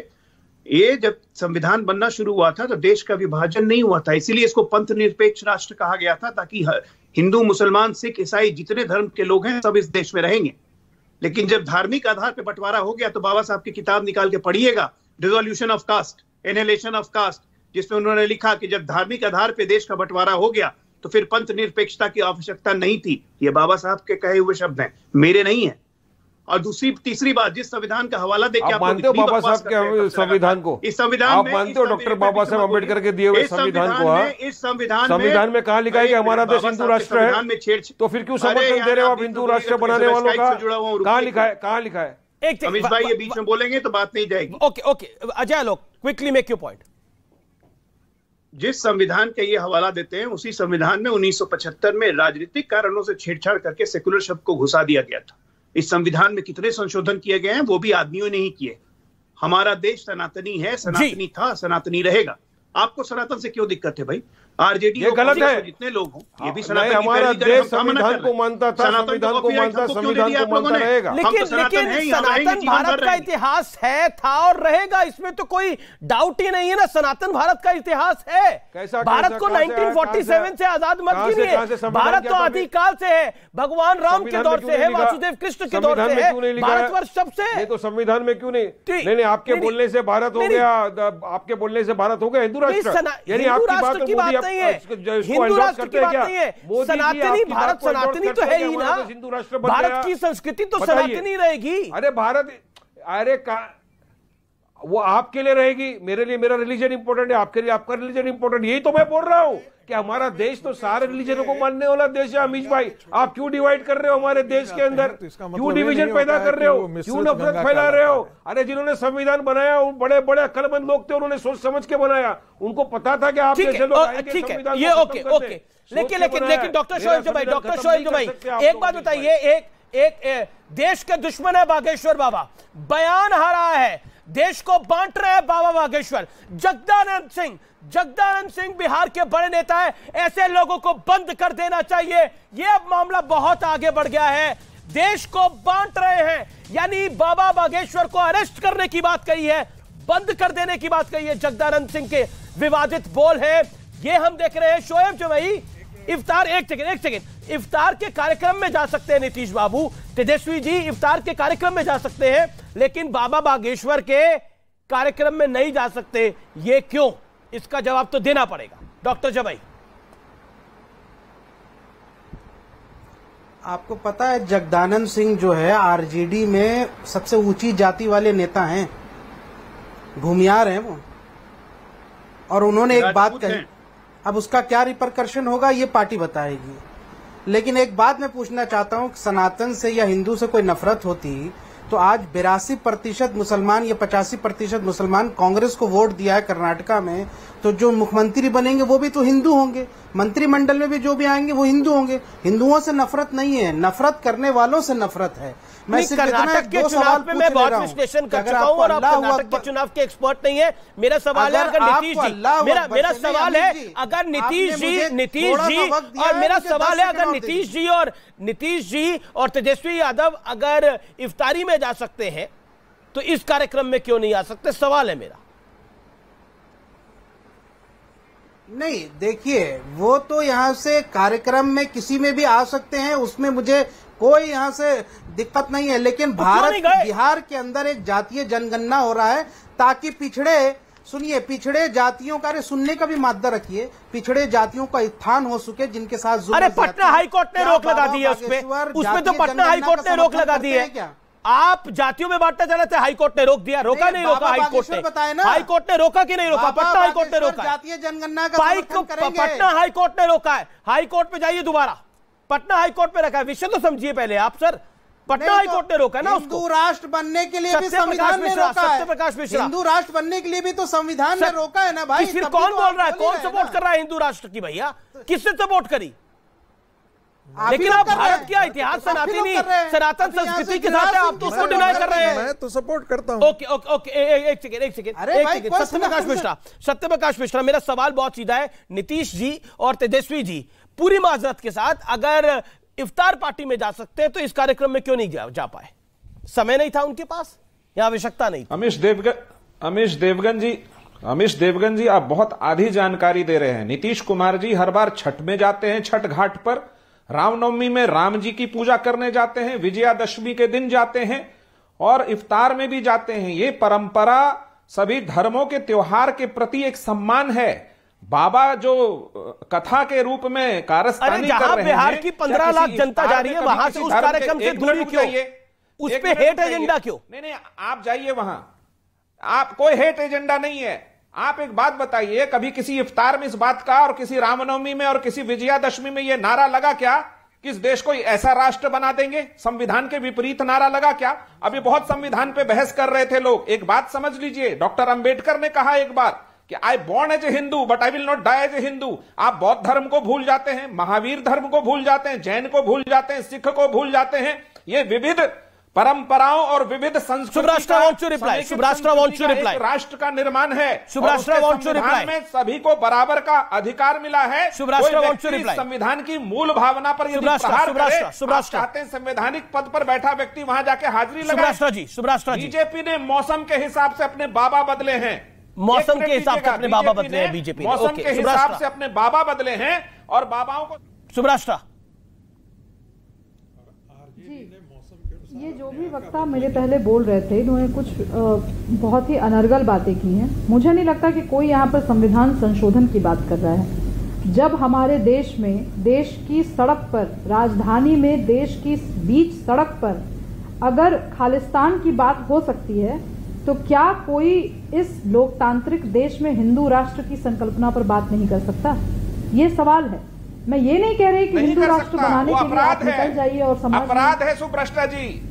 ये जब संविधान बनना शुरू हुआ था तो देश का विभाजन नहीं हुआ था, इसीलिए इसको पंथ निरपेक्ष राष्ट्र कहा गया था, ताकि हिंदू, मुसलमान, सिख, ईसाई जितने धर्म के लोग हैं सब इस देश में रहेंगे। लेकिन जब धार्मिक आधार पर बंटवारा हो गया तो बाबा साहब की किताब निकाल के पढ़िएगा, dissolution of caste, annihilation of caste, जिसमें उन्होंने लिखा कि जब धार्मिक आधार पर देश का बंटवारा हो गया तो फिर पंथ निरपेक्षता की आवश्यकता नहीं थी। ये बाबा साहब के कहे हुए शब्द हैं, मेरे नहीं है। और तीसरी बात, जिस संविधान का हवाला देके आप मानते हो बाबा साहब के संविधान को? इस संविधान आप मानते हो डॉक्टर बाबा साहब अम्बेडकर के दिए हुए संविधान को? इस संविधान में कहा लिखा है कि हमारा देश हिंदू राष्ट्र है, तो फिर क्यों समर्थन दे रहे हो आप हिंदू राष्ट्र बनाने वालों का? कहाँ लिखा है, कहाँ लिखा है? अमित भाई ये बीच में बोलेंगे तो बात नहीं जाएगी। ओके अजय लोग क्विकली मेक योर पॉइंट। जिस संविधान का ये हवाला देते हैं उसी संविधान में 1975 में राजनीतिक कारणों से छेड़छाड़ करके सेकुलर शब्द को घुसा दिया गया था। इस संविधान में कितने संशोधन किए गए हैं वो भी आदमियों ने ही किए। हमारा देश सनातनी है, सनातनी था, सनातनी रहेगा। आपको सनातन से क्यों दिक्कत है भाई? आरजेडी ये गलत है। जितने लोग हों ये भी सनातन, हमारा देश संविधान को मानता था, संविधान को मानता, संविधान को मानता रहेगा। लेकिन सनातन भारत का इतिहास है, था और रहेगा, इसमें तो कोई डाउट ही नहीं है ना। सनातन भारत का इतिहास है। भारत को 1947 से आजाद मत कीजिए। भारत तो आदिकाल से है, भगवान राम के दौर से है, वासुदेव कृष्ण के दौर से है, भारतवर्ष सबसे। ये तो संविधान में क्यों नहीं? आपके बोलने से भारत हो गया, आपके बोलने से भारत हो गया हिंदू राष्ट्र। यानी आपकी बात की बात नहीं है, हिंदू राष्ट्र की बात नहीं है। सनातनी भारत सनातनी तो है ही ना। भारत की संस्कृति तो सनातनी रहेगी। अरे भारत, अरे वो आपके लिए रहेगी, मेरे लिए मेरा रिलीजन इंपॉर्टेंट है, आपके लिए आपका रिलीजन इंपॉर्टेंट। यही तो मैं बोल रहा हूं कि हमारा देश तो सारे रिलीजनों को मानने वाला देश है। अमीश भाई आप क्यों डिवाइड कर रहे हो हमारे देश के अंदर? क्यों डिवीजन पैदा कर रहे हो? क्यों नफरत फैला रहे हो? अरे जिन्होंने संविधान बनाया वो बड़े बड़े अक्लमंद लोग थे, उन्होंने सोच समझ के बनाया। उनको पता था कि आप जैसे लोग आएंगे संविधान ये ओके। लेकिन डॉक्टर शोएब भाई एक बात बताइए, एक देश के दुश्मन है बागेश्वर बाबा, बयान हारा है, देश को बांट रहे हैं बाबा बागेश्वर। जगदानंद सिंह बिहार के बड़े नेता है, ऐसे लोगों को बंद कर देना चाहिए। यह अब मामला बहुत आगे बढ़ गया है, देश को बांट रहे हैं, यानी बाबा बागेश्वर को अरेस्ट करने की बात कही है, बंद कर देने की बात कही है। जगदानंद सिंह के विवादित बोल है, ये हम देख रहे हैं। शोएब जो भाई इफ्तार, एक सेकेंड, इफ्तार के कार्यक्रम में जा सकते हैं नीतीश बाबू, तेजस्वी जी इफ्तार के कार्यक्रम में जा सकते हैं, लेकिन बाबा बागेश्वर के कार्यक्रम में नहीं जा सकते। ये क्यों? इसका जवाब तो देना पड़ेगा डॉक्टर जबाई। आपको पता है जगदानंद सिंह जो है आरजेडी में सबसे ऊंची जाति वाले नेता हैं, भूमियार हैं वो, और उन्होंने एक बात कही। अब उसका क्या रिपरकर्शन होगा ये पार्टी बताएगी। लेकिन एक बात मैं पूछना चाहता हूं, सनातन से या हिंदू से कोई नफरत होती तो आज 82% मुसलमान या 85% मुसलमान कांग्रेस को वोट दिया है कर्नाटका में, तो जो मुख्यमंत्री बनेंगे वो भी तो हिंदू होंगे, मंत्रिमंडल में भी जो भी आएंगे वो हिंदू होंगे। हिंदुओं से नफरत नहीं है, नफरत करने वालों से नफरत है। मैं कर्नाटक के चुनाव पे मैं बहुत विश्लेषण कर चुका हूं और आप कर्नाटक के चुनाव के एक्सपर्ट नहीं है। मेरा सवाल है अगर नीतीश जी, मेरा सवाल है अगर नीतीश जी और मेरा सवाल है अगर नीतीश जी और तेजस्वी यादव अगर इफ्तारी में जा सकते हैं तो इस कार्यक्रम में क्यों नहीं आ सकते? सवाल है मेरा। नहीं देखिए, वो तो यहाँ से कार्यक्रम में किसी में भी आ सकते हैं, उसमें मुझे कोई यहाँ से दिक्कत नहीं है। लेकिन बिहार के अंदर एक जातीय जनगणना हो रहा है ताकि पिछड़े जातियों का, सुनने का भी मादा रखिए, पिछड़े जातियों का उत्थान हो सके जिनके साथ जुल्म। अरे पटना हाईकोर्ट ने रोक लगा दी है उसमें तो पटना हाईकोर्ट ने रोक लगा दी है। आप जातियों में बांटना चाह रहे थे, हाईकोर्ट ने रोक दिया। रोका नहीं रोका हाईकोर्ट ने? हाईकोर्ट ने रोका कि नहीं रोका? पटना हाईकोर्ट ने रोका। जातीय जनगणना का पटना हाईकोर्ट ने रोका है। हाईकोर्ट पे जाइए दोबारा, पटना हाईकोर्ट पे रखा है। विषय तो समझिए पहले आप सर। पटना हाईकोर्ट ने रोका ना उसको। हिंदू राष्ट्र बनने के लिए भी संविधान ने रोका है। सत्यप्रकाश मिश्रा, हिंदू राष्ट्र बनने के लिए भी तो संविधान ने रोका है ना भाई। फिर कौन बोल रहा है? कौन सपोर्ट कर रहा है हिंदू राष्ट्र की? भैया किसने सपोर्ट करी? लेकिन आप भारत का इतिहास सनातनी सनातन संस्कृति के साथ आप तो उसको डिनाई कर रहे हैं। मैं तो सपोर्ट करता हूं। ओके ओके ओके, एक सेकंड। सत्यप्रकाश मिश्रा, मेरा सवाल बहुत सीधा है। नीतीश जी और तेजस्वी जी पूरी माजरत के साथ अगर इफ्तार पार्टी में जा सकते हैं तो इस कार्यक्रम में क्यों नहीं जा पाए? समय नहीं था उनके पास या आवश्यकता नहीं? अमीश देवगन जी, आप बहुत आधी जानकारी दे रहे हैं। नीतीश कुमार जी हर बार छठ में जाते हैं, छठ घाट पर, रामनवमी में राम जी की पूजा करने जाते हैं, विजयादशमी के दिन जाते हैं और इफ्तार में भी जाते हैं। ये परंपरा सभी धर्मों के त्योहार के प्रति एक सम्मान है। बाबा जो कथा के रूप में कारस्तानी कर रहे हैं, बिहार की 15 लाख जनता जा रही है वहां से, उस कार्यक्रम से दूरी क्यों? उस पे हेट एजेंडा क्यों? नहीं, आप जाइए वहां, आप कोई हेट एजेंडा नहीं है। आप एक बात बताइए, कभी किसी इफ्तार में इस बात का और किसी रामनवमी में और किसी विजयादशमी में यह नारा लगा क्या कि इस देश को ऐसा राष्ट्र बना देंगे? संविधान के विपरीत नारा लगा क्या? अभी बहुत संविधान पे बहस कर रहे थे लोग। एक बात समझ लीजिए, डॉक्टर अंबेडकर ने कहा एक बार कि I born as a Hindu but I will not die as a Hindu. आप बौद्ध धर्म को भूल जाते हैं, महावीर धर्म को भूल जाते हैं, जैन को भूल जाते हैं, सिख को भूल जाते हैं। ये विविध परंपराओं और विविध संस्कृति राष्ट्र का निर्माण है। संविधान में सभी को बराबर का अधिकार मिला है। संविधान की मूल भावना पर यदि प्रहार करे, आप चाहते हैं संवैधानिक पद पर बैठा व्यक्ति वहां जाके हाजिरी लगाए? बीजेपी ने मौसम के हिसाब से अपने बाबा बदले हैं। मौसम के हिसाब से अपने बाबा बदले हैं बीजेपी। मौसम के हिसाब से अपने बाबा बदले हैं और बाबाओं को सुब्राष्ट्रा। ये जो भी वक्ता मेरे पहले बोल रहे थे, इन्होंने कुछ बहुत ही अनर्गल बातें की हैं। मुझे नहीं लगता कि कोई यहाँ पर संविधान संशोधन की बात कर रहा है। जब हमारे देश में, देश की सड़क पर, राजधानी में, देश की बीच सड़क पर अगर खालिस्तान की बात हो सकती है तो क्या कोई इस लोकतांत्रिक देश में हिंदू राष्ट्र की संकल्पना पर बात नहीं कर सकता? ये सवाल है। मैं ये नहीं कह रही कि हिंदू राष्ट्र बनाने के लिए आप निकल जाइए और समाज अपराध है सुब्रष्टा जी।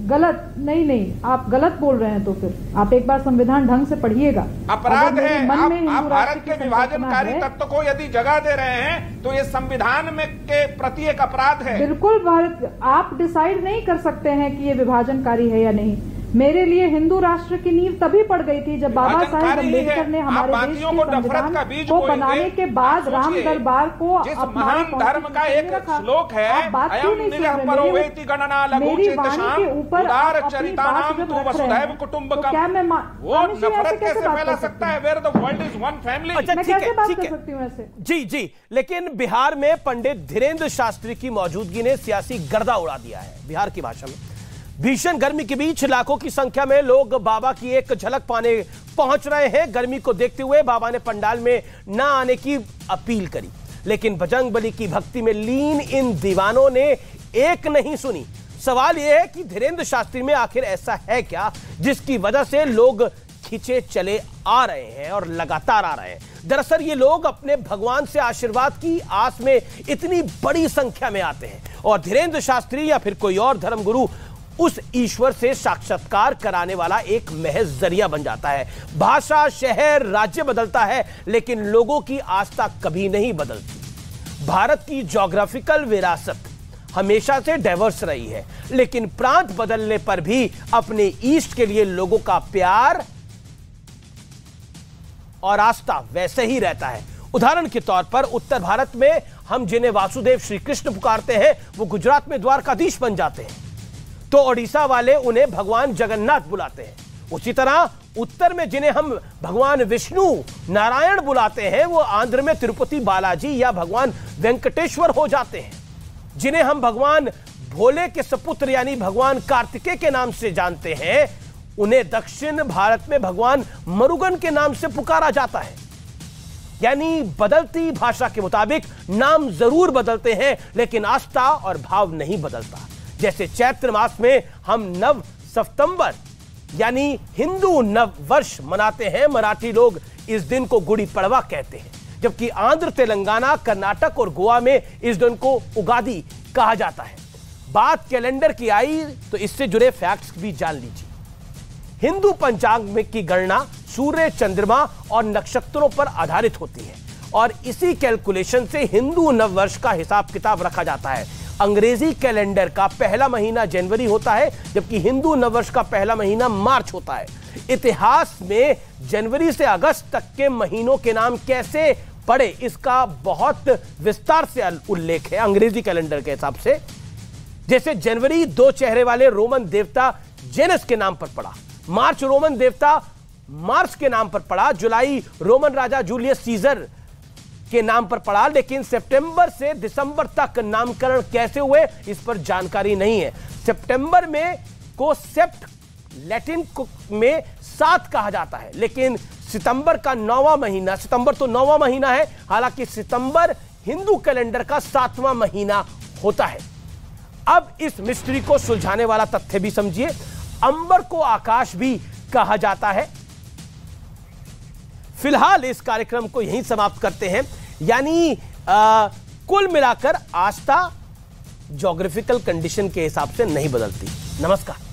गलत नहीं, आप गलत बोल रहे हैं। तो फिर आप एक बार संविधान ढंग से पढ़िएगा। अपराध है। आप भारत के विभाजनकारी तत्व को यदि जगह दे रहे हैं तो ये संविधान में के प्रति एक अपराध है। बिल्कुल, भारत आप डिसाइड नहीं कर सकते हैं कि ये विभाजनकारी है या नहीं। मेरे लिए हिंदू राष्ट्र की नींव तभी पड़ गई थी जब बाबा साहेब अम्बेडकर ने हमारे देश के संविधान को बनाने के बाद राम दरबार को महान धर्म का एक श्लोक है, मेरी वाणी के ऊपर अपनी बात जब रख रहे हैं तो क्या मैं वो नफरत कैसे फैला सकता है? Where the world is one family. मैं कैसे बात कर सकती हूँ ऐसे? जी, लेकिन बिहार में पंडित धीरेन्द्र शास्त्री की मौजूदगी ने सियासी गर्दा उड़ा दिया है। बिहार की भाषा में भीषण गर्मी के बीच लाखों की संख्या में लोग बाबा की एक झलक पाने पहुंच रहे हैं। गर्मी को देखते हुए बाबा ने पंडाल में न आने की अपील करी, लेकिन बजरंग बली की भक्ति में लीन इन दीवानों ने एक नहीं सुनी। सवाल यह है कि धीरेन्द्र शास्त्री में आखिर ऐसा है क्या जिसकी वजह से लोग खींचे चले आ रहे हैं और लगातार आ रहे हैं? दरअसल ये लोग अपने भगवान से आशीर्वाद की आस में इतनी बड़ी संख्या में आते हैं और धीरेन्द्र शास्त्री या फिर कोई और धर्मगुरु उस ईश्वर से साक्षात्कार कराने वाला एक महज जरिया बन जाता है। भाषा, शहर, राज्य बदलता है लेकिन लोगों की आस्था कभी नहीं बदलती। भारत की ज्योग्राफिकल विरासत हमेशा से डाइवर्स रही है, लेकिन प्रांत बदलने पर भी अपने ईस्ट के लिए लोगों का प्यार और आस्था वैसे ही रहता है। उदाहरण के तौर पर उत्तर भारत में हम जिन्हें वासुदेव श्री कृष्ण पुकारते हैं वो गुजरात में द्वारकाधीश बन जाते हैं, तो ओडिशा वाले उन्हें भगवान जगन्नाथ बुलाते हैं। उसी तरह उत्तर में जिन्हें हम भगवान विष्णु नारायण बुलाते हैं वो आंध्र में तिरुपति बालाजी या भगवान वेंकटेश्वर हो जाते हैं। जिन्हें हम भगवान भोले के सपुत्र यानी भगवान कार्तिकेय के नाम से जानते हैं उन्हें दक्षिण भारत में भगवान मरुगन के नाम से पुकारा जाता है। यानी बदलती भाषा के मुताबिक नाम जरूर बदलते हैं लेकिन आस्था और भाव नहीं बदलता। जैसे चैत्र मास में हम नव सितंबर यानी हिंदू नव वर्ष मनाते हैं, मराठी लोग इस दिन को गुड़ी पड़वा कहते हैं, जबकि आंध्र, तेलंगाना, कर्नाटक और गोवा में इस दिन को उगादी कहा जाता है। बात कैलेंडर की आई तो इससे जुड़े फैक्ट्स भी जान लीजिए। हिंदू पंचांग में की गणना सूर्य, चंद्रमा और नक्षत्रों पर आधारित होती है और इसी कैलकुलेशन से हिंदू नववर्ष का हिसाब किताब रखा जाता है। अंग्रेजी कैलेंडर का पहला महीना जनवरी होता है, जबकि हिंदू नववर्ष का पहला महीना मार्च होता है। इतिहास में जनवरी से अगस्त तक के महीनों के नाम कैसे पड़े, इसका बहुत विस्तार से उल्लेख है अंग्रेजी कैलेंडर के हिसाब से। जैसे जनवरी 2 चेहरे वाले रोमन देवता जेनस के नाम पर पड़ा, मार्च रोमन देवता मार्स के नाम पर पड़ा, जुलाई रोमन राजा जूलियस सीजर के नाम पर पड़ा। लेकिन सितंबर से दिसंबर तक नामकरण कैसे हुए, इस पर जानकारी नहीं है। सितंबर में को सेप्ट लैटिन में 7 कहा जाता है, लेकिन सितंबर का 9वां महीना, सितंबर तो 9वां महीना है, हालांकि सितंबर हिंदू कैलेंडर का 7वां महीना होता है। अब इस मिस्ट्री को सुलझाने वाला तथ्य भी समझिए, अंबर को आकाश भी कहा जाता है। फिलहाल इस कार्यक्रम को यहीं समाप्त करते हैं। यानी कुल मिलाकर आस्था ज्योग्राफिकल कंडीशन के हिसाब से नहीं बदलती। नमस्कार।